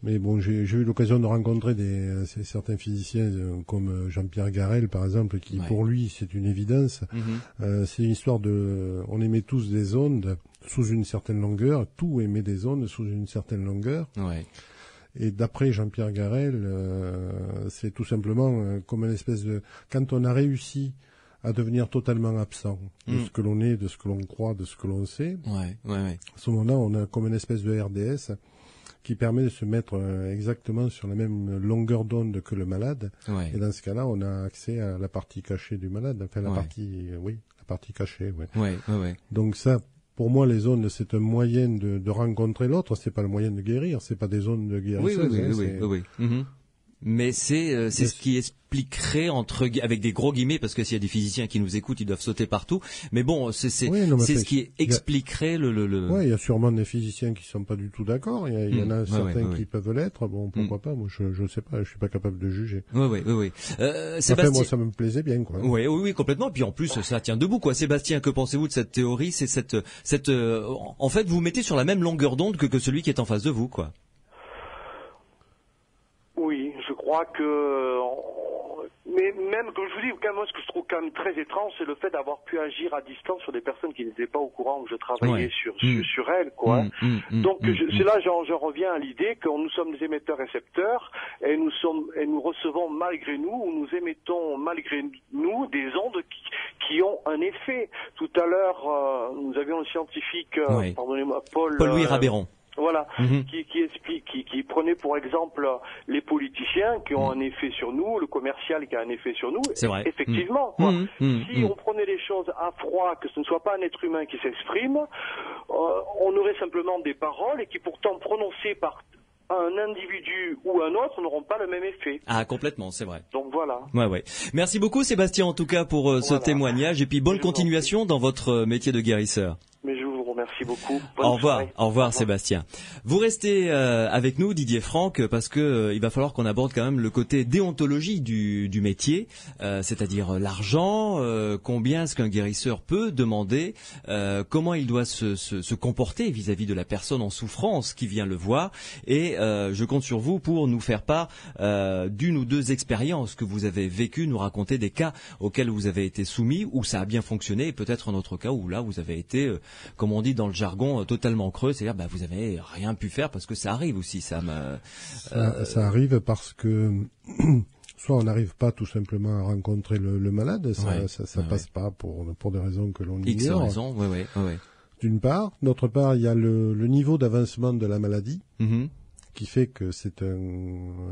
Mais bon, j'ai eu l'occasion de rencontrer certains physiciens comme Jean-Pierre Garel, par exemple, qui, pour lui, c'est une évidence. C'est une histoire on émet tous des ondes sous une certaine longueur, tout émet des ondes sous une certaine longueur. Et d'après Jean-Pierre Garel, c'est tout simplement comme une espèce de... Quand on a réussi à devenir totalement absent de ce que l'on est, de ce que l'on croit, de ce que l'on sait. À ce moment-là, on a comme une espèce de RDS qui permet de se mettre exactement sur la même longueur d'onde que le malade. Et dans ce cas-là, on a accès à la partie cachée du malade, enfin la partie cachée. Donc ça, pour moi, les ondes, c'est un moyen de rencontrer l'autre. C'est pas le moyen de guérir. C'est pas des ondes de guérisseuses. Mais c'est ce qui expliquerait avec des gros guillemets, parce que s'il y a des physiciens qui nous écoutent, ils doivent sauter partout. Mais bon, c'est ce qui expliquerait le. Ouais, il y a sûrement des physiciens qui sont pas du tout d'accord. Il y en a certains qui peuvent l'être. Bon, pourquoi pas? Moi, je sais pas. Je suis pas capable de juger. Sébastien, après, moi, ça me plaisait bien, quoi. Oui, complètement. Puis en plus, ça tient debout, quoi. Sébastien, que pensez-vous de cette théorie? C'est en fait, vous mettez sur la même longueur d'onde que celui qui est en face de vous, quoi. Oui, je crois que... Mais même, comme je vous dis, moi, ce que je trouve quand même très étrange, c'est le fait d'avoir pu agir à distance sur des personnes qui n'étaient pas au courant que je travaillais sur elles, quoi. Donc, c'est là, j'en reviens à l'idée que nous sommes des émetteurs-récepteurs et nous recevons malgré nous, ou nous émettons malgré nous des ondes qui ont un effet. Tout à l'heure, nous avions un scientifique, pardonnez-moi, Paul-Louis Rabéron. Voilà, qui prenait pour exemple les politiciens qui ont un effet sur nous, le commercial qui a un effet sur nous. C'est vrai. Effectivement, si on prenait les choses à froid, que ce ne soit pas un être humain qui s'exprime, on aurait simplement des paroles et qui pourtant prononcées par un individu ou un autre n'auront pas le même effet. Ah, complètement, c'est vrai. Donc voilà. Merci beaucoup Sébastien en tout cas pour ce témoignage et puis bonne continuation dans votre métier de guérisseur. Mais je vous remercie beaucoup. Au revoir Sébastien. Vous restez avec nous Didier Franck parce que il va falloir qu'on aborde quand même le côté déontologie du métier, c'est-à-dire l'argent, combien est-ce qu'un guérisseur peut demander, comment il doit se comporter vis-à-vis de la personne en souffrance qui vient le voir et je compte sur vous pour nous faire part d'une ou deux expériences que vous avez vécues, nous raconter des cas auxquels vous avez été soumis où ça a bien fonctionné et peut-être un autre cas où là vous avez été comme on dit dans le jargon, totalement creux, c'est-à-dire vous avez rien pu faire parce que ça arrive aussi, ça arrive parce que soit on n'arrive pas tout simplement à rencontrer le malade, ça passe pas pour des raisons que l'on ignore. X raisons, D'une part, d'autre part, il y a le niveau d'avancement de la maladie. Qui fait que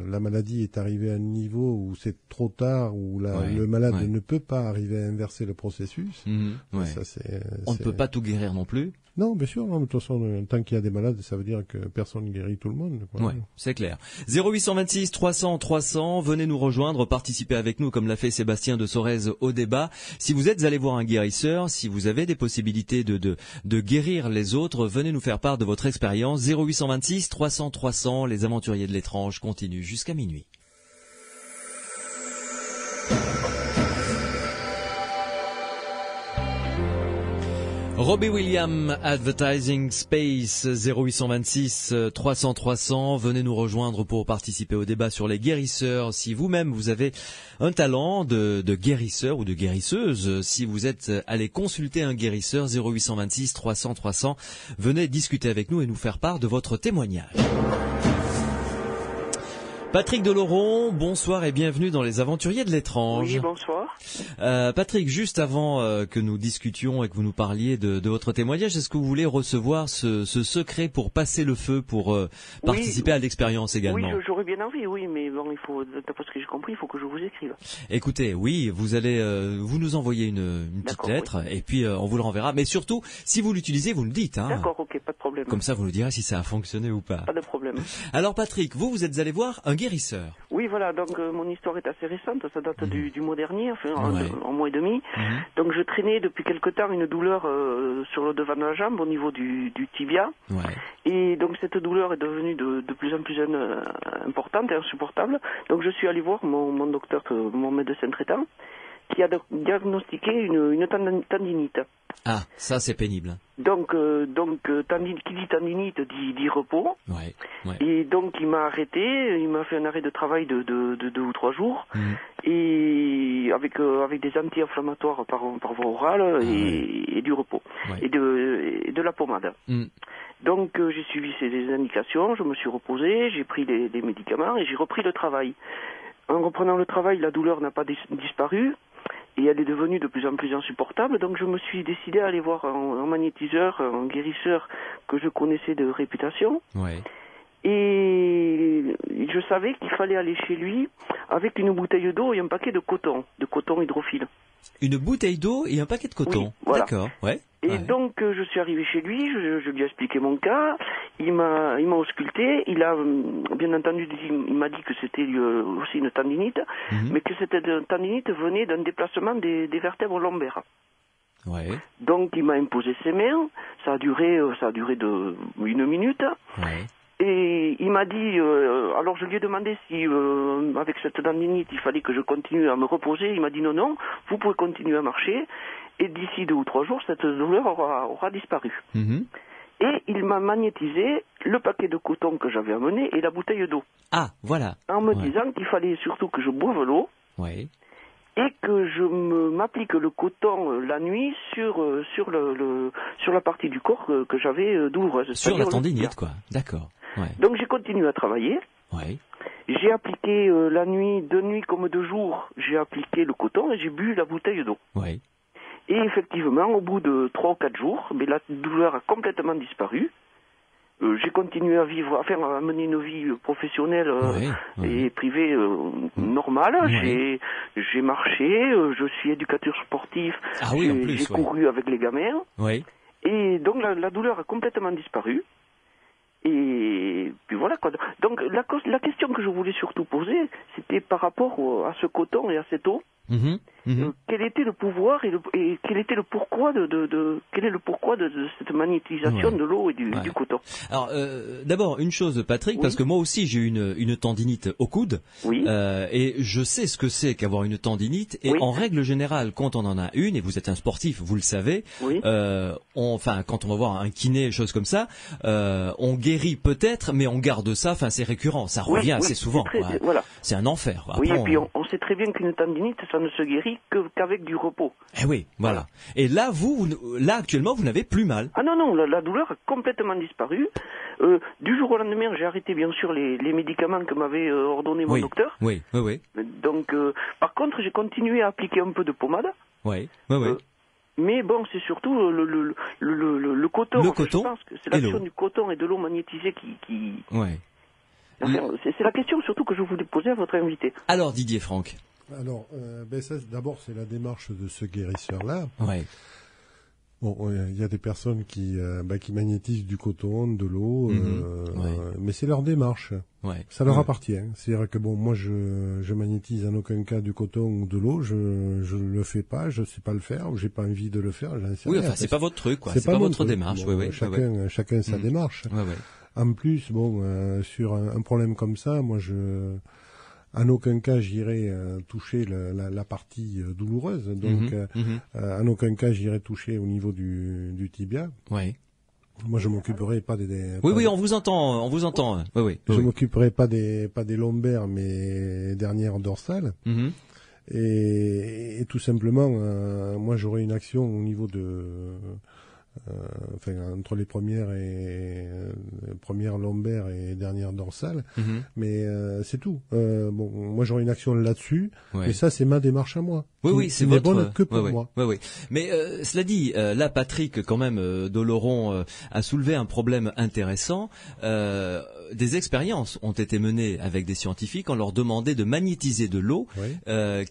la maladie est arrivée à un niveau où c'est trop tard, où le malade ne peut pas arriver à inverser le processus. Ça, on ne peut pas tout guérir non plus. Non, bien sûr, de toute façon, tant qu'il y a des malades, ça veut dire que personne ne guérit tout le monde. C'est clair. 0826 300 300, venez nous rejoindre, participez avec nous comme l'a fait Sébastien de Sorèze au débat. Si vous êtes allé voir un guérisseur, si vous avez des possibilités de guérir les autres, venez nous faire part de votre expérience. 0826 300 300, les aventuriers de l'étrange continuent jusqu'à minuit. Robbie Williams, Advertising Space, 0826 300 300. Venez nous rejoindre pour participer au débat sur les guérisseurs. Si vous-même vous avez un talent de guérisseur ou de guérisseuse, si vous êtes allé consulter un guérisseur, 0826 300 300, venez discuter avec nous et nous faire part de votre témoignage. Patrick Doloron, bonsoir et bienvenue dans les Aventuriers de l'étrange. Oui, bonsoir. Patrick, juste avant que nous discutions et que vous nous parliez de votre témoignage, est-ce que vous voulez recevoir ce secret pour passer le feu, pour participer à l'expérience également? Oui, j'aurais bien envie, oui, mais bon, il faut, d'après ce que j'ai compris, il faut que je vous écrive. Écoutez, oui, vous allez vous nous envoyer une petite lettre et puis on vous le renverra. Mais surtout, si vous l'utilisez, vous le dites. Hein. D'accord, ok, pas de problème. Comme ça, vous nous direz si ça a fonctionné ou pas. Pas de problème. Alors Patrick, vous êtes allé voir un guérisseur. Oui, voilà, donc mon histoire est assez récente, ça date du mois dernier, enfin un mois et demi. Donc je traînais depuis quelque temps une douleur sur le devant de la jambe au niveau du tibia. Et donc cette douleur est devenue de plus en plus importante et insupportable. Donc je suis allé voir mon docteur, mon médecin traitant, qui a diagnostiqué une tendinite. Ah, ça c'est pénible. Donc qui dit tendinite dit repos. Et donc il m'a arrêté, il m'a fait un arrêt de travail de 2 ou 3 jours, et avec des anti-inflammatoires par voie orale et du repos et de la pommade. Donc j'ai suivi ces indications, je me suis reposé, j'ai pris des médicaments et j'ai repris le travail. En reprenant le travail, la douleur n'a pas disparu. Et elle est devenue de plus en plus insupportable, donc je me suis décidé à aller voir un magnétiseur, un guérisseur que je connaissais de réputation. Et je savais qu'il fallait aller chez lui avec une bouteille d'eau et un paquet de coton hydrophile. Une bouteille d'eau et un paquet de coton. Oui, voilà. D'accord, Et donc je suis arrivé chez lui, je lui ai expliqué mon cas, il m'a ausculté, il a bien entendu, il m'a dit que c'était aussi une tendinite, mais que cette tendinite venait d'un déplacement des vertèbres lombaires. Donc il m'a imposé ses mains, ça a duré de 1 minute. Et il m'a dit, alors je lui ai demandé si avec cette tendinite il fallait que je continue à me reposer. Il m'a dit non, vous pouvez continuer à marcher et d'ici 2 ou 3 jours cette douleur aura disparu. Et il m'a magnétisé le paquet de coton que j'avais amené et la bouteille d'eau. Ah, voilà. En me disant qu'il fallait surtout que je boive l'eau. Et que je m'applique le coton la nuit sur la partie du corps que j'avais douloureuse. Sur la tendinite, quoi. D'accord. Donc j'ai continué à travailler. J'ai appliqué la nuit, de nuit comme de jour, j'ai appliqué le coton et j'ai bu la bouteille d'eau. Et effectivement, au bout de 3 ou 4 jours, mais la douleur a complètement disparu. J'ai continué à vivre, à mener une vie professionnelle et privée normale. J'ai marché, je suis éducateur sportif, j'ai couru avec les gamins. Et donc la douleur a complètement disparu. Et puis voilà quoi. Donc la question que je voulais surtout poser, c'était par rapport à ce coton et à cette eau. Quel était le pouvoir et quel était le pourquoi quel est le pourquoi de cette magnétisation de l'eau et du coton? Alors d'abord une chose Patrick, parce que moi aussi j'ai eu une tendinite au coude, et je sais ce que c'est qu'avoir une tendinite, et en règle générale quand on en a une, et vous êtes un sportif, vous le savez, quand on va voir un kiné, choses comme ça, on guérit peut-être, mais on garde ça, c'est récurrent, ça revient assez souvent. C'est un enfer. Après, et puis on sait très bien qu'une tendinite, ça ne se guérit qu'avec du repos. Voilà. Et là, actuellement, vous n'avez plus mal. Ah non, la douleur a complètement disparu. Du jour au lendemain, j'ai arrêté bien sûr les médicaments que m'avait ordonné mon docteur. Donc, par contre, j'ai continué à appliquer un peu de pommade. Mais bon, c'est surtout le coton. Le coton. Je pense que c'est l'action du coton et de l'eau magnétisée qui... c'est la question surtout que je voulais poser à votre invité. Alors Didier Franck. Alors, d'abord, c'est la démarche de ce guérisseur-là. Bon, il y a des personnes qui magnétisent du coton, de l'eau, mais c'est leur démarche. Ça leur appartient. C'est-à-dire que moi, je magnétise en aucun cas du coton ou de l'eau. Je le fais pas, je sais pas le faire, ou j'ai pas envie de le faire. J'en sais rien. C'est pas votre truc, quoi. C'est pas votre démarche. Chacun sa démarche. En plus, sur un problème comme ça, moi, en aucun cas j'irai toucher la partie douloureuse, donc en aucun cas j'irai toucher au niveau du tibia. Moi je m'occuperai pas des on vous entend, Je m'occuperai pas des lombaires, mais dernières dorsales. Et tout simplement moi j'aurai une action au niveau entre les premières lombaires et dernières dorsales, mais c'est tout. Moi j'aurai une action là-dessus, mais ça c'est ma démarche à moi. Oui, c'est votre bonne que pour moi. Oui. Mais cela dit, là Patrick, quand même, d'Oloron a soulevé un problème intéressant. Des expériences ont été menées avec des scientifiques. On leur demandait de magnétiser de l'eau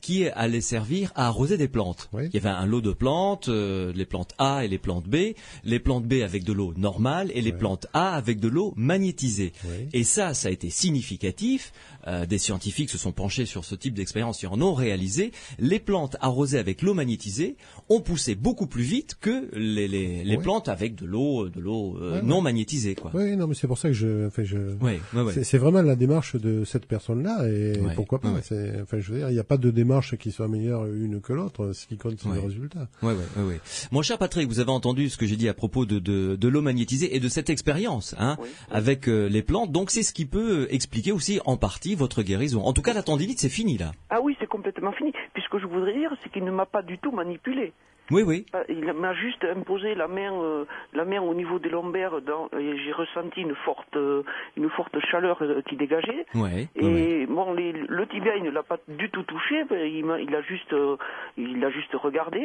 qui allait servir à arroser des plantes. Il y avait un lot de plantes, les plantes A et les plantes B. Les plantes B avec de l'eau normale et les plantes A avec de l'eau magnétisée. Et ça a été significatif. Des scientifiques se sont penchés sur ce type d'expérience et en ont réalisé. Les plantes arrosées avec l'eau magnétisée ont poussé beaucoup plus vite que les plantes avec de l'eau non magnétisée, quoi. Oui, non, mais c'est pour ça que c'est vraiment la démarche de cette personne-là, et pourquoi pas. Je veux dire, il n'y a pas de démarche qui soit meilleure une que l'autre. Ce qui compte, c'est le résultat. Oui. Mon cher Patrick, vous avez entendu ce que j'ai dit à propos de l'eau magnétisée et de cette expérience, avec les plantes. Donc c'est ce qui peut expliquer aussi en partie votre guérison. En tout cas, la tendinite, c'est fini là. Ah oui, c'est complètement fini. Puis ce que je voudrais dire, c'est qu'il ne m'a pas du tout manipulé. Oui. Il m'a juste imposé la main au niveau des lombaires, et j'ai ressenti une forte chaleur qui dégageait. Bon, le tibia, il ne l'a pas du tout touché, il a juste regardé.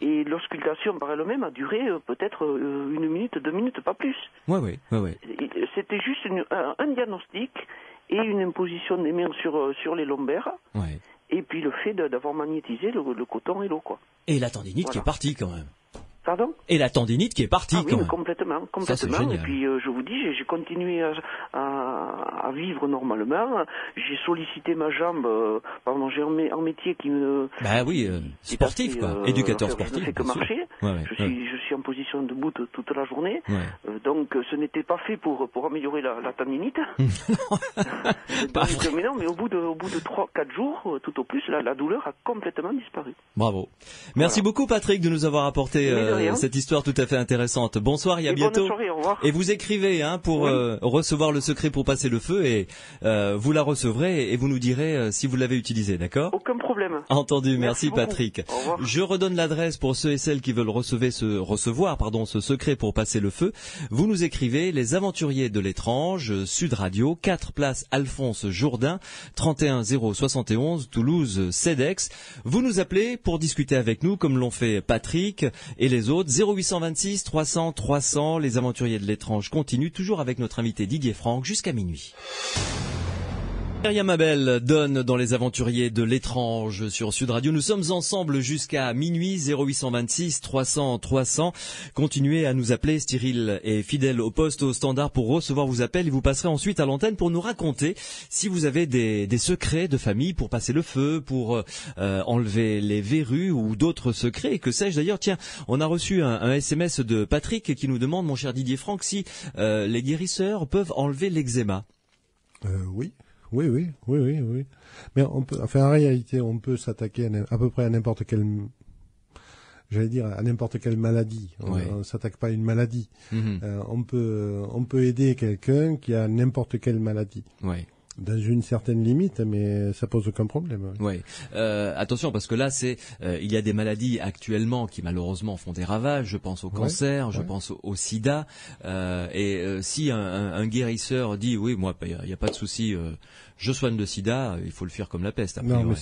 Et l'auscultation par elle-même a duré peut-être 1 minute, 2 minutes, pas plus. C'était juste un diagnostic et une imposition des mains sur les lombaires. Et puis le fait d'avoir magnétisé le coton et l'eau, quoi. Et la tendinite qui est partie quand même. Pardon ? Et la tendinite qui est partie quand même. Complètement. Ça, c'est génial. Et puis je vous dis, j'ai continué à vivre normalement. J'ai sollicité ma jambe. J'ai un métier qui me. Sportif quoi. Éducateur sportif. Je ne fais que marcher. Je suis en position debout toute la journée. Donc ce n'était pas fait pour améliorer la tendinite. Mais au bout de 3-4 jours, tout au plus, la douleur a complètement disparu. Bravo. Merci beaucoup Patrick de nous avoir apporté cette histoire tout à fait intéressante. Bonsoir et à bientôt. Bonne soirée, au revoir. Et vous écrivez pour recevoir le secret pour passer le feu, et vous la recevrez et vous nous direz si vous l'avez utilisé, d'accord ? Aucun problème. Entendu, merci Patrick. Au revoir. Je redonne l'adresse pour ceux et celles qui veulent recevoir ce secret pour passer le feu. Vous nous écrivez Les Aventuriers de l'étrange, Sud Radio, 4 place Alphonse Jourdain, 31 071 Toulouse CEDEX. Vous nous appelez pour discuter avec nous comme l'ont fait Patrick et les autres. 0826 300 300. Les Aventuriers de l'étrange continuent toujours avec notre invité Didier Franck jusqu'à minuit. Myriam Abel donne dans Les Aventuriers de l'étrange sur Sud Radio. Nous sommes ensemble jusqu'à minuit. 0826 300 300. Continuez à nous appeler. Cyril est fidèle au poste au standard pour recevoir vos appels. Et vous passerez ensuite à l'antenne pour nous raconter si vous avez des secrets de famille pour passer le feu, pour enlever les verrues ou d'autres secrets. Et que sais-je d'ailleurs. Tiens, on a reçu un SMS de Patrick qui nous demande, mon cher Didier Franck, si les guérisseurs peuvent enlever l'eczéma. Oui. Mais en réalité, on peut s'attaquer à peu près à n'importe quelle, à n'importe quelle maladie. On s'attaque pas à une maladie. On peut aider quelqu'un qui a n'importe quelle maladie. Dans une certaine limite, mais ça pose aucun problème. Attention, parce que là, il y a des maladies actuellement qui malheureusement font des ravages. Je pense au cancer, je pense au sida. Si un guérisseur dit oui, moi, il n'y a pas de souci, je soigne le sida, il faut le faire comme la peste. Non, mais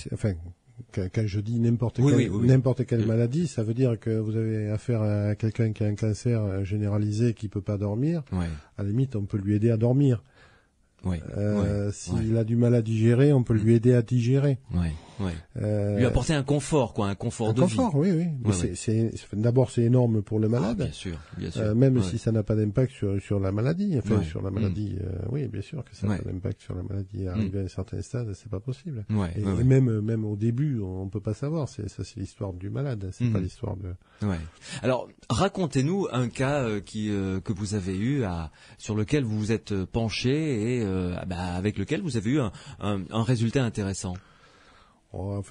quand je dis n'importe quelle maladie, ça veut dire que vous avez affaire à quelqu'un qui a un cancer généralisé qui peut pas dormir. À la limite, on peut lui aider à dormir. S'il a du mal à digérer, on peut lui aider à digérer. Lui apporter un confort, un confort de vie. Mais d'abord, c'est énorme pour le malade. Bien sûr. Même si ça n'a pas d'impact sur la maladie. Sur la maladie, oui, bien sûr que ça n'a pas d'impact sur la maladie. Arrivé à un certain stade, c'est pas possible. Et même au début, on peut pas savoir. C'est l'histoire du malade. C'est pas l'histoire de. Alors, racontez-nous un cas que vous avez eu sur lequel vous vous êtes penché et avec lequel vous avez eu un résultat intéressant.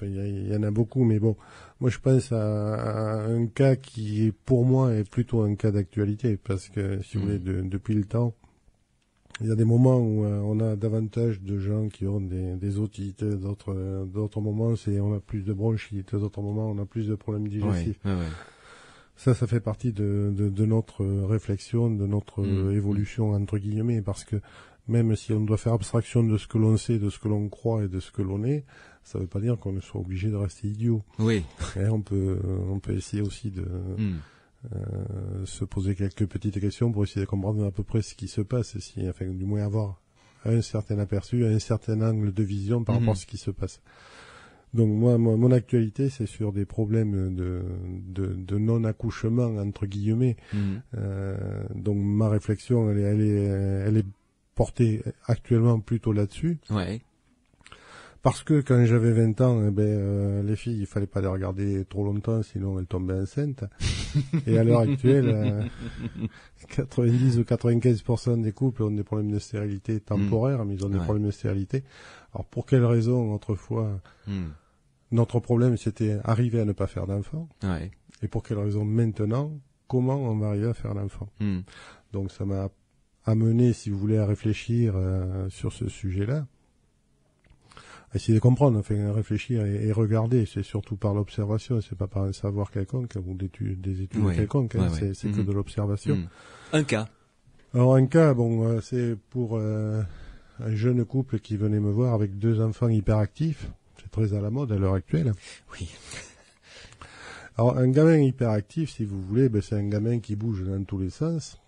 Il y en a beaucoup, mais bon, moi je pense à un cas qui, pour moi, est plutôt un cas d'actualité, parce que, si vous voulez, depuis le temps, il y a des moments où on a davantage de gens qui ont des otites, d'autres moments on a plus de bronchites, d'autres moments on a plus de problèmes digestifs. Ça fait partie de notre réflexion, de notre évolution entre guillemets, parce que même si on doit faire abstraction de ce que l'on sait, de ce que l'on croit et de ce que l'on est, ça ne veut pas dire qu'on soit obligé de rester idiot. Oui. Et on peut essayer aussi de se poser quelques petites questions pour essayer de comprendre à peu près ce qui se passe, enfin du moins avoir un certain aperçu, un certain angle de vision par rapport à ce qui se passe. Donc moi, mon actualité, c'est sur des problèmes de non-accouchement entre guillemets. Donc ma réflexion, elle est portée actuellement plutôt là-dessus. Ouais. Parce que quand j'avais 20 ans, les filles, il fallait pas les regarder trop longtemps, sinon elles tombaient enceintes. Et à l'heure actuelle, 90 ou 95% des couples ont des problèmes de stérilité temporaires, mais ils ont des problèmes de stérilité. Alors pour quelles raisons, autrefois, notre problème c'était arriver à ne pas faire d'enfant. Ouais. Et pour quelles raisons maintenant, comment on va arriver à faire l'enfant. Donc ça m'a amené, si vous voulez, à réfléchir sur ce sujet-là. Essayer de comprendre, enfin réfléchir et regarder, c'est surtout par l'observation, c'est pas par un savoir quelconque ou des études quelconques, c'est que de l'observation. Un cas. Alors un cas, c'est pour un jeune couple qui venait me voir avec 2 enfants hyperactifs, c'est très à la mode à l'heure actuelle. Oui. Alors un gamin hyperactif, si vous voulez, c'est un gamin qui bouge dans tous les sens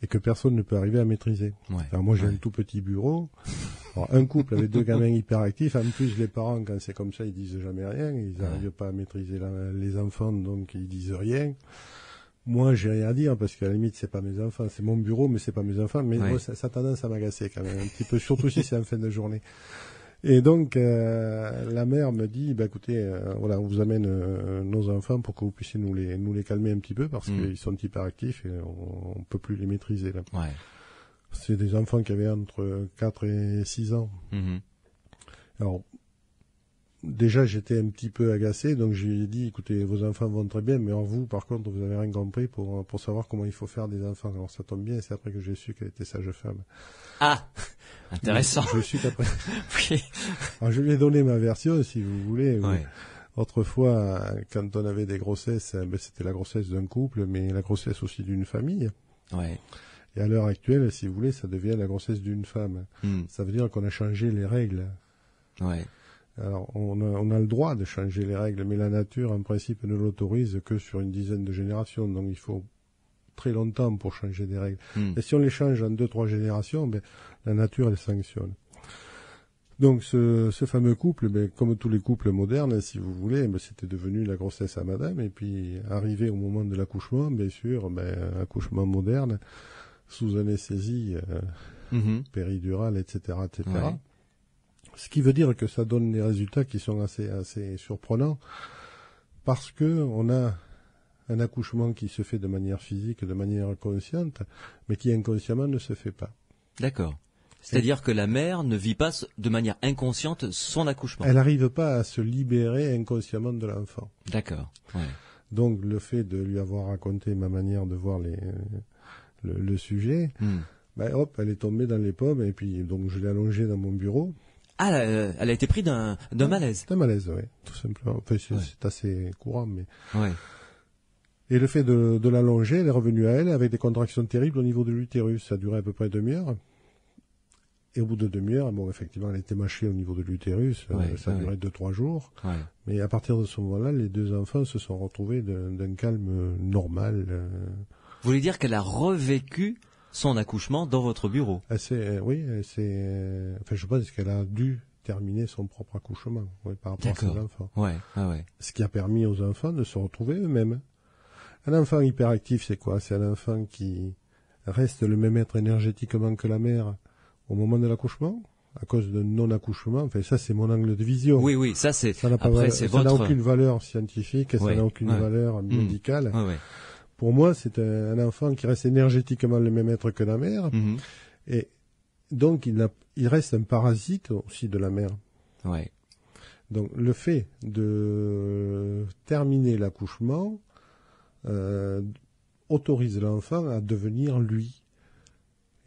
et que personne ne peut arriver à maîtriser. Ouais. Alors moi j'ai un tout petit bureau. Alors, un couple avec 2 gamins hyperactifs, en plus les parents quand c'est comme ça ils disent jamais rien, ils n'arrivent pas à maîtriser les enfants donc ils disent rien. Moi j'ai rien à dire parce qu'à la limite c'est pas mes enfants, c'est mon bureau mais c'est pas mes enfants, mais moi, ça a tendance à m'agacer quand même un petit peu, surtout si c'est en fin de journée. Et donc la mère me dit écoutez voilà, on vous amène nos enfants pour que vous puissiez nous les calmer un petit peu parce qu'ils sont hyperactifs et on peut plus les maîtriser là. Ouais. C'est des enfants qui avaient entre 4 et 6 ans. Alors déjà j'étais un petit peu agacé, donc je lui ai dit écoutez, vos enfants vont très bien, mais vous par contre vous avez rien compris pour savoir comment il faut faire des enfants. Alors ça tombe bien, c'est après que j'ai su qu'elle était sage-femme. Ah, intéressant. Je suis après. Oui. Alors je lui ai donné ma version, si vous voulez. Ouais. Autrefois, quand on avait des grossesses, c'était la grossesse d'un couple, mais la grossesse aussi d'une famille. Ouais. Et à l'heure actuelle, si vous voulez, ça devient la grossesse d'une femme. Ça veut dire qu'on a changé les règles. Ouais. Alors, on a le droit de changer les règles, mais la nature, en principe, ne l'autorise que sur une dizaine de générations. Donc, il faut très longtemps pour changer des règles. Et si on les change en 2-3 générations, la nature, elle sanctionne. Donc, ce fameux couple, comme tous les couples modernes, si vous voulez, c'était devenu la grossesse à madame. Et puis, arrivé au moment de l'accouchement, bien sûr, accouchement moderne, sous anesthésie péridurale, etc., etc. Ouais. Ce qui veut dire que ça donne des résultats qui sont assez surprenants, parce que on a un accouchement qui se fait de manière physique, de manière consciente, mais qui inconsciemment ne se fait pas. D'accord. C'est-à-dire que la mère ne vit pas de manière inconsciente son accouchement. Elle n'arrive pas à se libérer inconsciemment de l'enfant. D'accord. Ouais. Donc le fait de lui avoir raconté ma manière de voir le sujet, hop, elle est tombée dans les pommes et puis donc je l'ai allongée dans mon bureau. Ah, elle a été prise d'un malaise. D'un malaise, oui, tout simplement. Enfin, c'est assez courant, mais. Ouais. Et le fait de l'allonger, elle est revenue à elle avec des contractions terribles au niveau de l'utérus. Ça a duré à peu près 1 demi-heure. Et au bout de 1 demi-heure, effectivement, elle était mâchée au niveau de l'utérus. Ça a duré 2-3 jours. Ouais. Mais à partir de ce moment-là, les 2 enfants se sont retrouvés d'un calme normal. Vous voulez dire qu'elle a revécu son accouchement dans votre bureau? Oui, je pense qu'elle a dû terminer son propre accouchement par rapport à ses enfants. Ouais. Ce qui a permis aux enfants de se retrouver eux-mêmes. Un enfant hyperactif, c'est quoi? C'est un enfant qui reste le même être énergétiquement que la mère au moment de l'accouchement, à cause de non-accouchement. Enfin, ça, c'est mon angle de vision. Oui, ça c'est. Ça n'a aucune valeur scientifique, ça n'a aucune valeur médicale. Ouais. Pour moi, c'est un enfant qui reste énergétiquement le même être que la mère, et donc il reste un parasite aussi de la mère. Ouais. Donc le fait de terminer l'accouchement autorise l'enfant à devenir lui,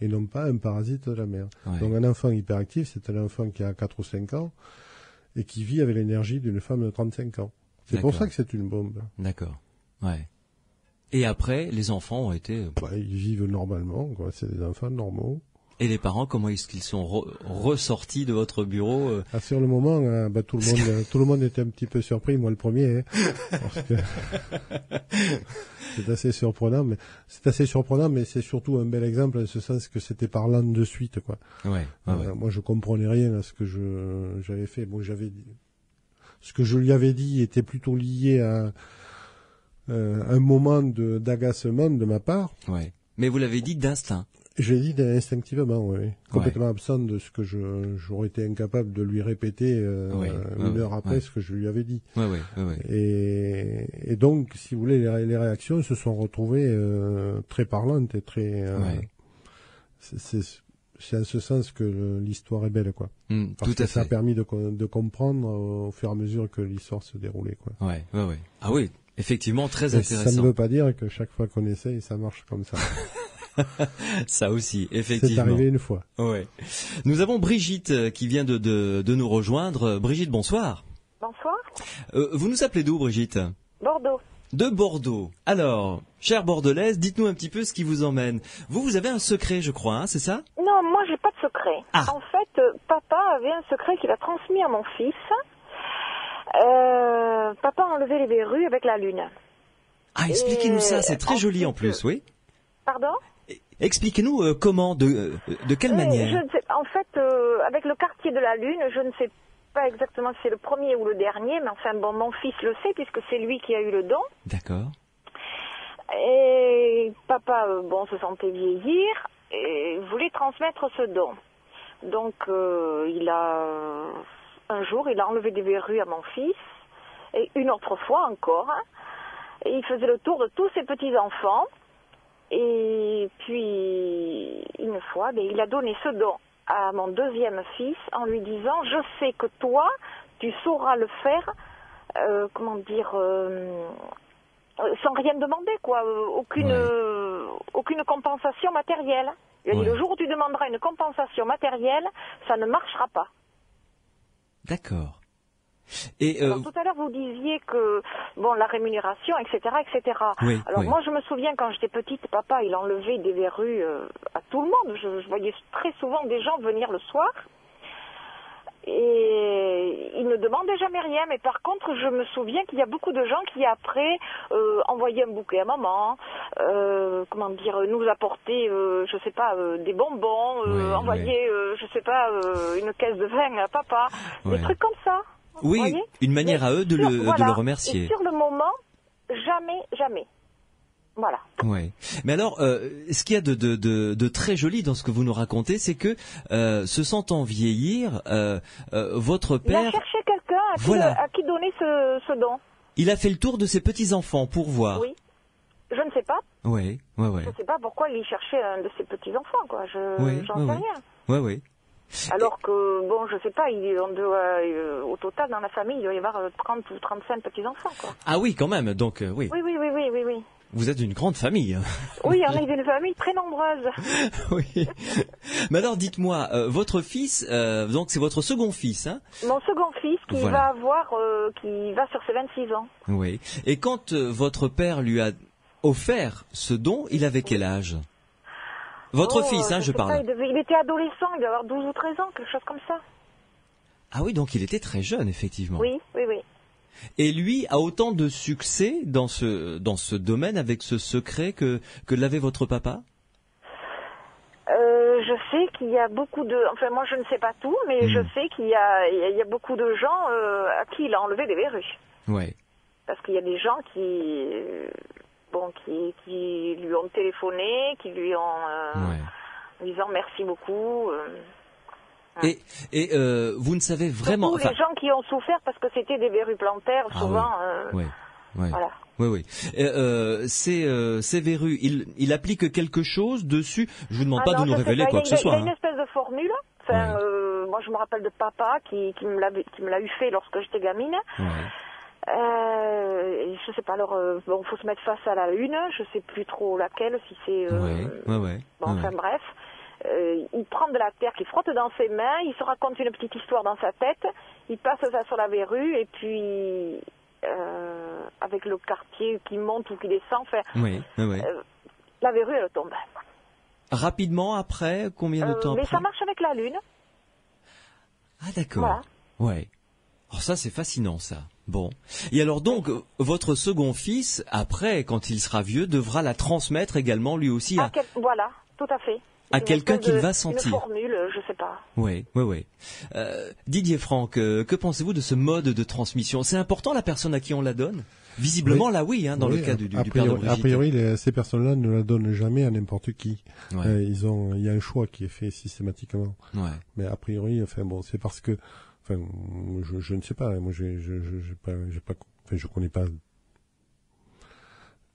et non pas un parasite de la mère. Ouais. Donc un enfant hyperactif, c'est un enfant qui a 4 ou 5 ans et qui vit avec l'énergie d'une femme de 35 ans. C'est pour ça que c'est une bombe. D'accord. Ouais. Et après, les enfants ont été... Ils vivent normalement, quoi. C'est des enfants normaux. Et les parents, comment est-ce qu'ils sont ressortis de votre bureau Sur le moment, tout le monde était un petit peu surpris, moi le premier, parce que c'est assez surprenant, mais c'est surtout un bel exemple en ce sens que c'était parlant de suite, quoi. Ouais. Moi, je comprenais rien à ce que j'avais fait. Bon, ce que je lui avais dit était plutôt lié à un moment d'agacement de ma part. Ouais. Mais vous l'avez dit d'instinct. J'ai dit instinctivement, oui. Complètement absent de ce que j'aurais été incapable de lui répéter une heure après ce que je lui avais dit. Ouais. Et donc, si vous voulez, les réactions se sont retrouvées très parlantes et très... C'est en ce sens que l'histoire est belle, quoi. Parce que ça a permis de comprendre au fur et à mesure que l'histoire se déroulait, quoi. Ouais. Ah oui, effectivement, très intéressant. Ça ne veut pas dire que chaque fois qu'on essaye, ça marche comme ça. Ça aussi, effectivement. C'est arrivé une fois. Ouais. Nous avons Brigitte qui vient de nous rejoindre. Brigitte, bonsoir. Bonsoir. Vous nous appelez d'où, Brigitte? Bordeaux. De Bordeaux. Alors, chère Bordelaise, dites-nous un petit peu ce qui vous emmène. Vous avez un secret, je crois, hein, c'est ça? Non, moi j'ai pas de secret. Ah. En fait, papa avait un secret qu'il a transmis à mon fils. Papa a enlevé les verrues avec la lune. Ah, expliquez-nous ça, c'est très joli en plus, oui. Pardon? Expliquez-nous comment, de quelle manière? Je ne sais, en fait, avec le quartier de la lune, je ne sais pas exactement si c'est le premier ou le dernier, mais enfin bon, mon fils le sait puisque c'est lui qui a eu le don. D'accord. Et papa, se sentait vieillir et voulait transmettre ce don. Donc, un jour, il a enlevé des verrues à mon fils, et une autre fois encore, et il faisait le tour de tous ses petits-enfants. Et puis, une fois, il a donné ce don à mon deuxième fils en lui disant « Je sais que toi, tu sauras le faire, sans rien demander, quoi, aucune compensation matérielle. » Il a dit « Le jour où tu demanderas une compensation matérielle, ça ne marchera pas. » D'accord. Et alors, tout à l'heure, vous disiez que, la rémunération, etc., etc. Oui, moi, je me souviens, quand j'étais petite, papa, il enlevait des verrues à tout le monde. Je voyais très souvent des gens venir le soir. Et il ne demandait jamais rien. Mais par contre, je me souviens qu'il y a beaucoup de gens qui, après, envoyaient un bouquet à maman, nous apportaient, des bonbons, envoyaient, une caisse de vin à papa. Des trucs comme ça. Oui, une manière à eux de le remercier. Et sur le moment, jamais. Voilà. Ouais. Mais alors, ce qu'il y a de très joli dans ce que vous nous racontez, c'est que se sentant vieillir, votre père... Il a cherché quelqu'un à qui donner ce don. Il a fait le tour de ses petits-enfants pour voir. Oui. Je ne sais pas. Oui. Je ne sais pas pourquoi il cherchait un de ses petits-enfants, quoi. J'en sais rien. Oui. Alors que, je sais pas, au total, dans la famille, il doit y avoir 30 ou 35 petits-enfants, quoi. Ah oui, quand même, donc oui. Oui. Vous êtes une grande famille. Oui, on est une famille très nombreuse. Oui. Mais alors, dites-moi, votre fils, donc c'est votre second fils, hein? Mon second fils qui va sur ses 26 ans. Oui. Et quand votre père lui a offert ce don, il avait quel âge? Votre fils, je parle. Il était adolescent, il devait avoir 12 ou 13 ans, quelque chose comme ça. Ah oui, donc il était très jeune, effectivement. Oui. Et lui a autant de succès dans ce domaine avec ce secret que l'avait votre papa? Je sais qu'il y a beaucoup de... Enfin, moi, je ne sais pas tout, mais je sais qu'il y a beaucoup de gens à qui il a enlevé des verrues. Ouais. Parce qu'il y a des gens qui lui ont téléphoné, qui lui ont disant merci beaucoup. Et vous ne savez vraiment... Surtout les gens qui ont souffert parce que c'était des verrues plantaires, souvent... Voilà. Oui. Ces verrues, il applique quelque chose dessus? Je vous demande pas de nous révéler quoi que ce soit. Il y a une espèce de formule. Enfin, moi, je me rappelle de papa qui me l'a eu fait lorsque j'étais gamine. Je sais pas, alors faut se mettre face à la lune, je sais plus trop laquelle, si c'est... bref. Il prend de la terre qu'il frotte dans ses mains, il se raconte une petite histoire dans sa tête, il passe ça sur la verrue et puis avec le quartier qui monte ou qui descend. Enfin, oui. La verrue, elle tombe. Rapidement après, combien de temps mais après? ça marche avec la lune. Ah d'accord. Voilà. Ouais. Alors ça c'est fascinant ça. Bon. Et alors donc votre second fils, après, quand il sera vieux, devra la transmettre également lui aussi à... Voilà, tout à fait. À quelqu'un qu'il va sentir. Une formule, je sais pas. Oui. Didier Franck, que pensez-vous de ce mode de transmission? C'est important la personne à qui on la donne? Visiblement là oui, dans le cas du père de Brigitte. A priori, ces personnes-là ne la donnent jamais à n'importe qui. Ouais. Il y a un choix qui est fait systématiquement. Ouais. Mais a priori, c'est parce que, je ne sais pas. Moi, je connais pas.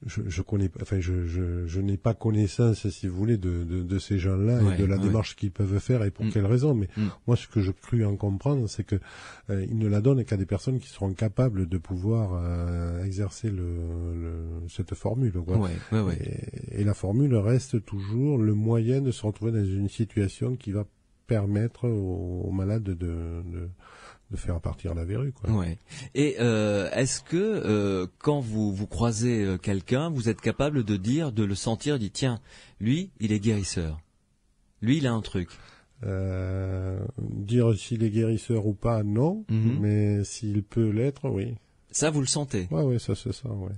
Je n'ai pas connaissance, si vous voulez, de ces gens-là et de la démarche qu'ils peuvent faire et pour quelles raisons. Mais moi, ce que je crus en comprendre, c'est que ils ne la donnent qu'à des personnes qui seront capables de pouvoir exercer cette formule. Quoi. Et la formule reste toujours le moyen de se retrouver dans une situation qui va permettre aux malades de faire partir la verrue, quoi. Ouais. Et est-ce que quand vous croisez quelqu'un, vous êtes capable de le sentir, dit tiens, lui, il est guérisseur. Lui, il a un truc. Dire s'il est guérisseur ou pas, non. Mais s'il peut l'être, oui. Ça, vous le sentez? Ouais, ça se sent, ouais.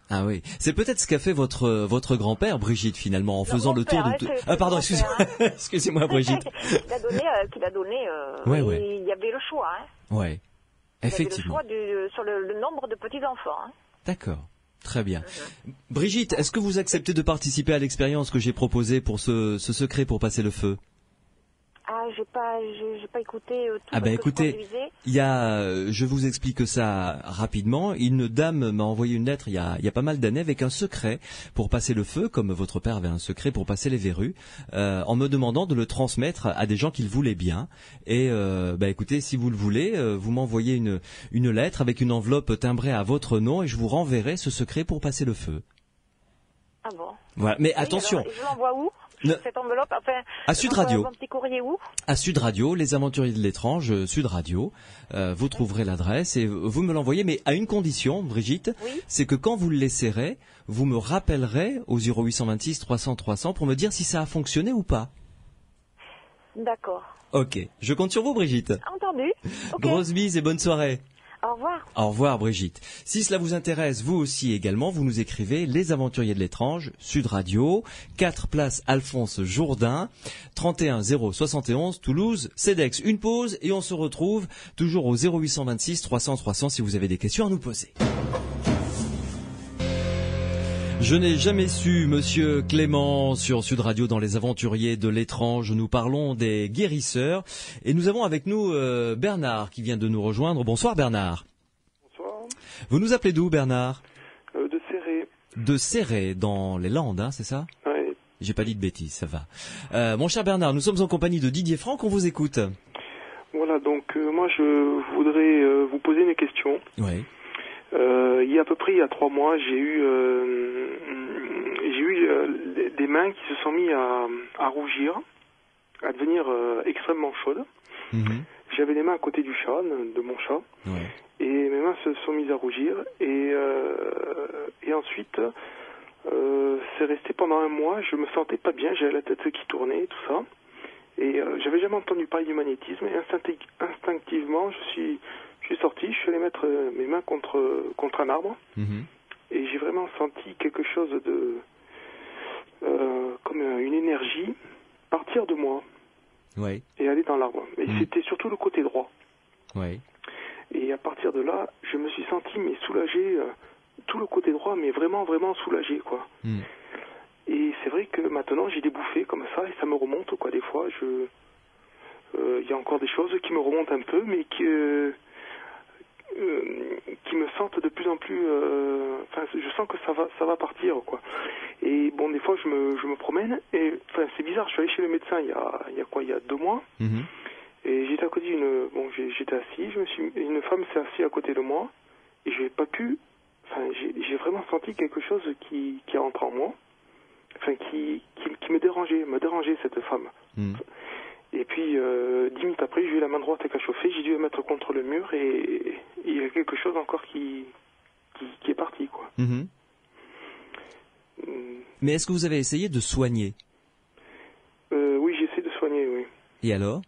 Ah oui, c'est peut-être ce qu'a fait votre grand-père, Brigitte, finalement, en faisant le tour de tout. Ah pardon, excusez-moi, Brigitte. Qu'il a donné. Il y avait le choix. Ouais, effectivement. Il y avait le choix sur le nombre de petits enfants. D'accord. Très bien. Brigitte, est-ce que vous acceptez de participer à l'expérience que j'ai proposée pour ce secret pour passer le feu? Ah, j'ai pas écouté tout. Ah ben écoutez, je vous explique ça rapidement. Une dame m'a envoyé une lettre il y a pas mal d'années avec un secret pour passer le feu, comme votre père avait un secret pour passer les verrues, en me demandant de le transmettre à des gens qu'il voulait bien. Et écoutez, si vous le voulez, vous m'envoyez une lettre avec une enveloppe timbrée à votre nom et je vous renverrai ce secret pour passer le feu. Ah bon. Voilà, mais attention. Alors, je l'envoie où? Cette enveloppe, à Sud Radio. Un petit courrier où? À Sud Radio, les Aventuriers de l'étrange, Sud Radio. Vous trouverez l'adresse et vous me l'envoyez, mais à une condition, Brigitte, c'est que quand vous le laisserez, vous me rappellerez au 0826 300 300 pour me dire si ça a fonctionné ou pas. D'accord. Ok, je compte sur vous, Brigitte. Entendu. Okay. Grosse bise et bonne soirée. Au revoir. Au revoir, Brigitte. Si cela vous intéresse, vous aussi également, vous nous écrivez Les Aventuriers de l'étrange, Sud Radio, 4 place Alphonse Jourdain, 31 071 Toulouse, CEDEX. Une pause et on se retrouve toujours au 0826 300 300 si vous avez des questions à nous poser. Je n'ai jamais su, Monsieur Clément, sur Sud Radio dans Les Aventuriers de l'étrange. Nous parlons des guérisseurs et nous avons avec nous Bernard qui vient de nous rejoindre. Bonsoir Bernard. Bonsoir. Vous nous appelez d'où Bernard? De Céré. De Céré, dans les Landes, c'est ça? Oui. J'ai pas dit de bêtises, ça va. Mon cher Bernard, nous sommes en compagnie de Didier Franck, on vous écoute. Voilà, donc moi je voudrais vous poser mes questions. Oui. Il y a à peu près 3 mois, j'ai eu des mains qui se sont mis à rougir, à devenir extrêmement chaudes. J'avais les mains à côté du chat, de mon chat, et mes mains se sont mises à rougir. Et ensuite, c'est resté pendant 1 mois. Je me sentais pas bien, j'avais la tête qui tournait, tout ça. Et j'avais jamais entendu parler du magnétisme. Et instinctivement, je suis sorti, je suis allé mettre mes mains contre un arbre. Et j'ai vraiment senti quelque chose de comme une énergie partir de moi et aller dans l'arbre. Et c'était surtout le côté droit. Et à partir de là, je me suis senti soulagé, tout le côté droit, mais vraiment, vraiment soulagé, quoi. Et c'est vrai que maintenant, j'ai des bouffées comme ça, et ça me remonte, quoi. Des fois, il y a encore des choses qui me remontent un peu, mais qui me sentent de plus en plus... je sens que ça va partir, quoi. Et bon, des fois, je me promène, et c'est bizarre, je suis allé chez le médecin il y a 2 mois, et j'étais à côté j'étais assis, une femme s'est assise à côté de moi, et j'ai pas pu... j'ai vraiment senti quelque chose qui est rentré en moi, qui me dérangeait cette femme. Et puis, 10 minutes après, j'ai eu la main droite qui a chauffé, j'ai dû la mettre contre le mur et il y a quelque chose encore qui est parti, quoi. Mais est-ce que vous avez essayé de soigner? Oui, j'ai essayé de soigner, oui. Et alors?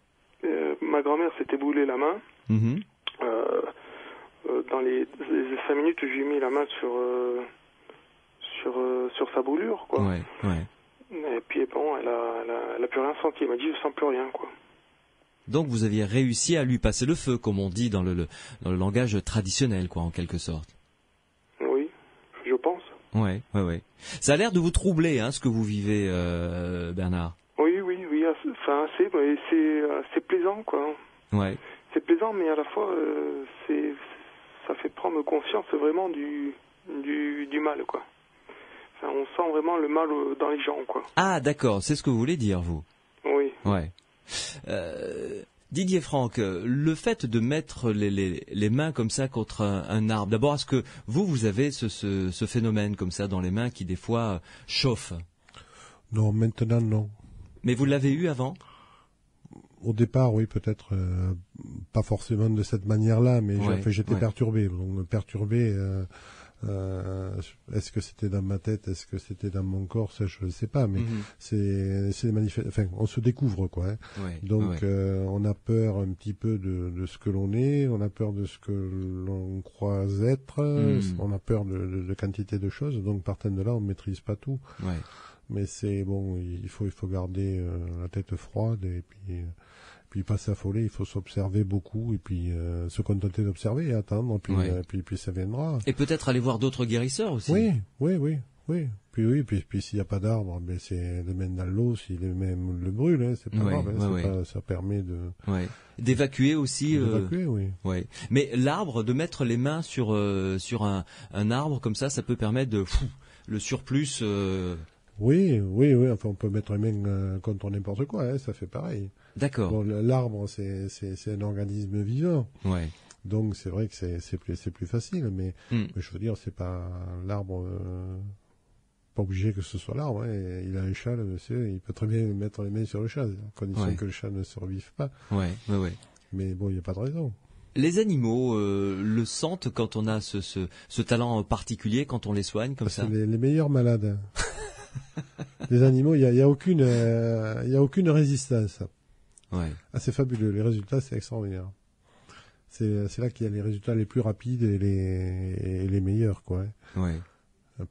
Ma grand-mère s'était brûlée la main. Dans les 5 minutes, j'ai mis la main sur sa brûlure, quoi. Ouais. Et puis bon, elle a plus rien senti. Elle m'a dit, je sens plus rien, quoi. Donc vous aviez réussi à lui passer le feu, comme on dit dans le langage traditionnel, quoi, en quelque sorte. Oui, je pense. Ouais. Ça a l'air de vous troubler, hein, ce que vous vivez, Bernard. Oui. Enfin, c'est plaisant, quoi. Ouais. C'est plaisant, mais à la fois, ça fait prendre conscience vraiment du mal, quoi. Enfin, on sent vraiment le mal dans les gens, quoi. Ah, d'accord, c'est ce que vous voulez dire, vous. Oui. Ouais. Didier Franck, le fait de mettre les mains comme ça contre un arbre, d'abord, est-ce que vous avez ce phénomène comme ça dans les mains qui des fois chauffe? Non, maintenant non. Mais vous l'avez eu avant? Au départ, oui, peut-être pas forcément de cette manière-là, mais j'étais perturbé. Donc perturbé, est-ce que c'était dans ma tête, est-ce que c'était dans mon corps, ça je ne sais pas, mais c'est enfin, on se découvre, quoi. Hein. Donc on a peur un petit peu de ce que l'on est, on a peur de ce que l'on croit être, on a peur de quantité de choses. Donc partant de là, on maîtrise pas tout. Mais c'est bon, il faut garder la tête froide et puis pas s'affoler, il faut s'observer beaucoup et puis se contenter d'observer et attendre, puis ça viendra. Et peut-être aller voir d'autres guérisseurs aussi. Oui. Puis s'il n'y a pas d'arbre, ben c'est les mains dans l'eau, si les mains le brûlent, hein, c'est pas grave, hein, ça permet de d'évacuer aussi. D'évacuer, oui. Ouais. Mais l'arbre, de mettre les mains sur un arbre comme ça peut permettre de le surplus. Oui. Enfin, on peut mettre les mains contre n'importe quoi, hein, ça fait pareil. D'accord. Bon, l'arbre, c'est un organisme vivant. Ouais. Donc c'est vrai que c'est plus facile, mais je veux dire, c'est pas l'arbre. Pas obligé que ce soit l'arbre. Hein. Il a un chat, le monsieur, il peut très bien mettre les mains sur le chat, à condition que le chat ne survive pas. Ouais. Mais bon, il n'y a pas de raison. Les animaux le sentent quand on a ce talent particulier, quand on les soigne comme ça. C'est les meilleurs malades. Les animaux, il y a aucune résistance. Ouais. Ah, c'est fabuleux. Les résultats, c'est extraordinaire. C'est là qu'il y a les résultats les plus rapides et les meilleurs, quoi. Hein. Ouais.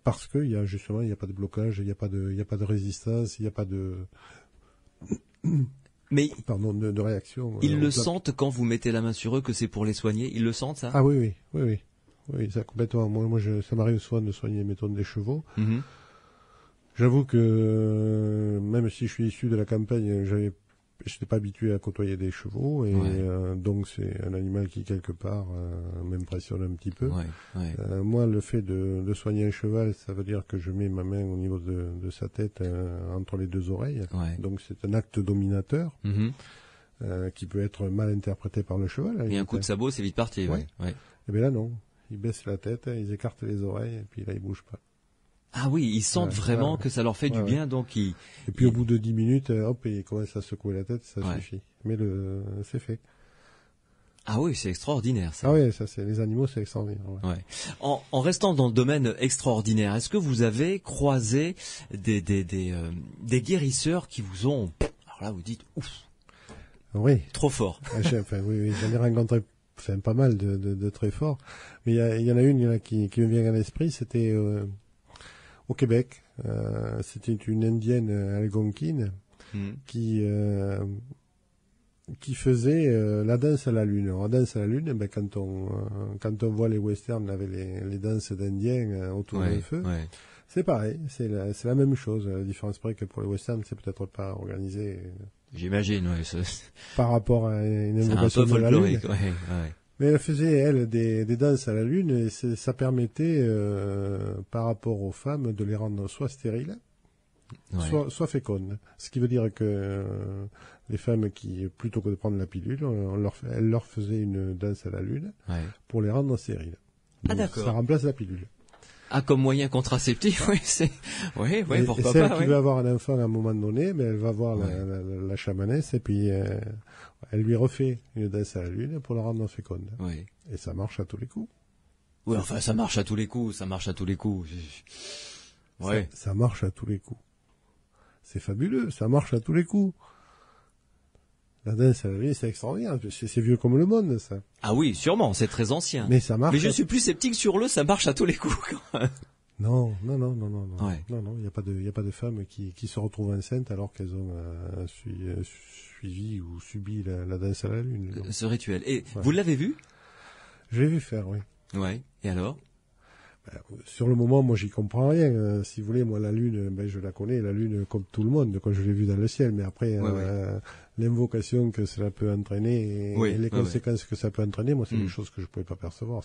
Parce que il y a pas de blocage, il y a pas de résistance, il y a pas de de réaction. Ils le sentent quand vous mettez la main sur eux que c'est pour les soigner. Ils le sentent, ça? Ah oui, ça complètement. Moi, ça m'arrive souvent de soigner, mettons, des chevaux. J'avoue que même si je suis issu de la campagne, j'étais pas habitué à côtoyer des chevaux et donc c'est un animal qui quelque part m'impressionne un petit peu. Moi, le fait de soigner un cheval, ça veut dire que je mets ma main au niveau de sa tête entre les deux oreilles. Donc c'est un acte dominateur qui peut être mal interprété par le cheval. Et un coup de sabot, c'est vite parti. Et bien là non, ils baissent la tête, ils écartent les oreilles et puis là ils bougent pas. Ah oui, ils sentent vraiment que ça leur fait du bien, donc Et puis au bout de 10 minutes, hop, ils commencent à secouer la tête, ça suffit. Mais c'est fait. Ah oui, c'est extraordinaire ça. Ah oui, les animaux, c'est extraordinaire. Ouais. En restant dans le domaine extraordinaire, est-ce que vous avez croisé des guérisseurs qui vous ont, alors là vous dites ouf. Oui. Trop fort. Oui, j'en ai rencontré pas mal de très forts, mais il y en a une là, qui me vient à l'esprit, c'était au Québec. C'était une indienne algonquine qui faisait la danse à la lune. Alors, la danse à la lune, ben, quand on voit les westerns avec les danses d'indiens autour d'un feu, c'est pareil, c'est la même chose. La différence près que pour les westerns, c'est peut-être pas organisé. J'imagine, par rapport à une invocation de la lune. Mais elle faisait, elle, des danses à la lune, et ça permettait, par rapport aux femmes, de les rendre soit stériles, soit fécondes. Ce qui veut dire que les femmes qui, plutôt que de prendre la pilule, elle leur faisait une danse à la lune pour les rendre stériles. Ah, d'accord. Ça remplace la pilule. Ah, comme moyen contraceptif, pourquoi pas. Celle qui veut avoir un enfant à un moment donné, mais elle va voir la chamanesse et puis elle lui refait une danse à la lune pour la rendre féconde. Et ça marche à tous les coups. Oui, enfin, ça marche à tous les coups, Ouais. Ça marche à tous les coups. C'est fabuleux, ça marche à tous les coups. La danse à la lune, c'est extraordinaire. C'est vieux comme le monde, ça. Ah oui, sûrement, c'est très ancien. Mais ça marche. Mais je suis plus sceptique sur ça marche à tous les coups, quand même. Non. Ouais. Non, il n'y a pas de femmes qui se retrouvent enceintes alors qu'elles ont suivi ou subi la danse à la lune. Donc. Ce rituel. Et vous l'avez vu? Je l'ai vu faire, oui. Ouais. Et alors? Sur le moment, moi, j'y comprends rien. Si vous voulez, moi, la lune, je la connais, la lune comme tout le monde, quand je l'ai vue dans le ciel. Mais après, l'invocation que cela peut entraîner et les conséquences que ça peut entraîner, moi, c'est des choses que je pouvais pas percevoir.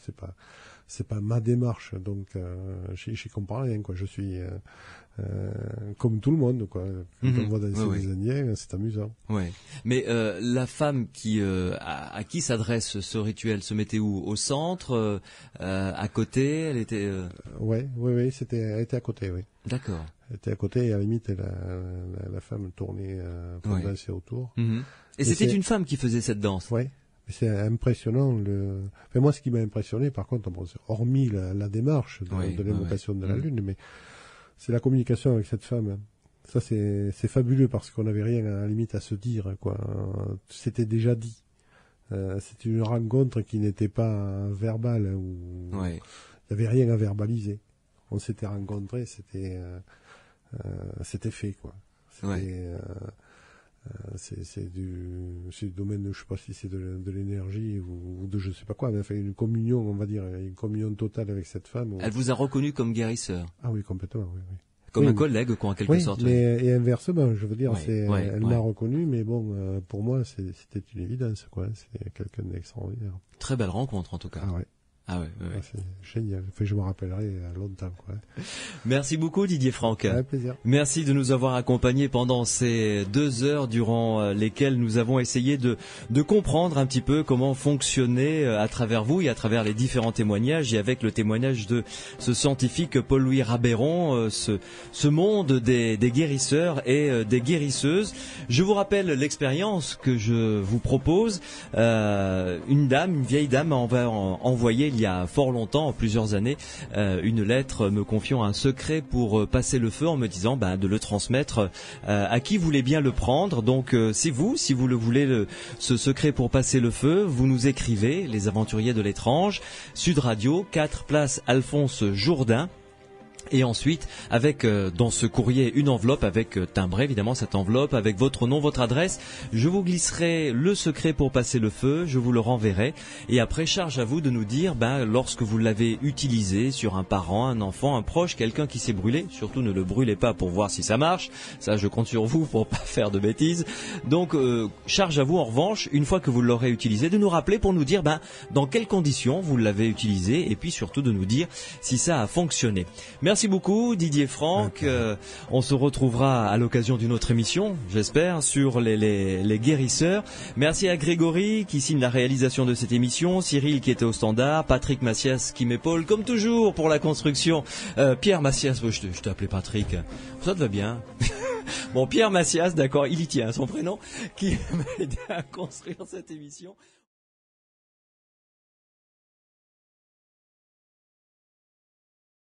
C'est pas ma démarche. Donc, j'y comprends rien, quoi. Je suis comme tout le monde, quoi. Quand on voit danser les Indiens, c'est amusant. Ouais. Mais la femme à qui s'adresse ce rituel se mettait où? Au centre, à côté, elle était. Oui, elle était à côté, oui. D'accord. Elle était à côté et à la limite, la femme tournait pour danser autour. Et c'était une femme qui faisait cette danse. Oui. C'est impressionnant. Enfin, moi, ce qui m'a impressionné, par contre, hormis la démarche de l'invocation de la lune, mais c'est la communication avec cette femme. Ça, c'est fabuleux parce qu'on n'avait rien à la limite à se dire, quoi. C'était déjà dit. C'était une rencontre qui n'était pas verbale où il n'y avait rien à verbaliser. On s'était rencontrés, c'était fait, quoi. C'est du domaine, je sais pas si c'est de l'énergie ou de je sais pas quoi, mais enfin une communion, on va dire, une communion totale avec cette femme. Elle vous a reconnu comme guérisseur? Ah oui, complètement, oui. Comme un collègue, quoi, en quelque sorte. Et inversement, je veux dire, elle m'a reconnu, mais bon, pour moi, c'était une évidence, quoi. C'est quelqu'un d'extraordinaire. Très belle rencontre, en tout cas. Ah ouais. Ah ouais. C'est génial. Enfin, je me rappellerai longtemps, quoi. Merci beaucoup, Didier Franck. Avec plaisir. Merci de nous avoir accompagnés pendant ces 2 heures durant lesquelles nous avons essayé de comprendre un petit peu comment fonctionnait à travers vous et à travers les différents témoignages et avec le témoignage de ce scientifique Paul-Louis Rabeyron, ce monde des guérisseurs et des guérisseuses. Je vous rappelle l'expérience que je vous propose. Une vieille dame m'a envoyé il y a fort longtemps, plusieurs années, une lettre me confiant un secret pour passer le feu en me disant de le transmettre à qui voulait bien le prendre. Donc c'est vous, si vous le voulez, ce secret pour passer le feu, vous nous écrivez, les aventuriers de l'étrange, Sud Radio, 4 place Alphonse Jourdain. Et ensuite, avec dans ce courrier une enveloppe avec timbré, évidemment cette enveloppe avec votre nom, votre adresse. Je vous glisserai le secret pour passer le feu, je vous le renverrai. Et après, charge à vous de nous dire, lorsque vous l'avez utilisé sur un parent, un enfant, un proche, quelqu'un qui s'est brûlé. Surtout ne le brûlez pas pour voir si ça marche. Ça, je compte sur vous pour pas faire de bêtises. Donc, charge à vous en revanche, une fois que vous l'aurez utilisé, de nous rappeler pour nous dire dans quelles conditions vous l'avez utilisé et puis surtout de nous dire si ça a fonctionné. Merci beaucoup Didier Franck. On se retrouvera à l'occasion d'une autre émission, j'espère, sur les guérisseurs. Merci à Grégory qui signe la réalisation de cette émission, Cyril qui était au standard, Patrick Macias qui m'épaule comme toujours pour la construction. Pierre Macias, je t'ai appelé Patrick, ça te va bien. Bon, Pierre Macias, d'accord, il y tient son prénom, qui m'a aidé à construire cette émission.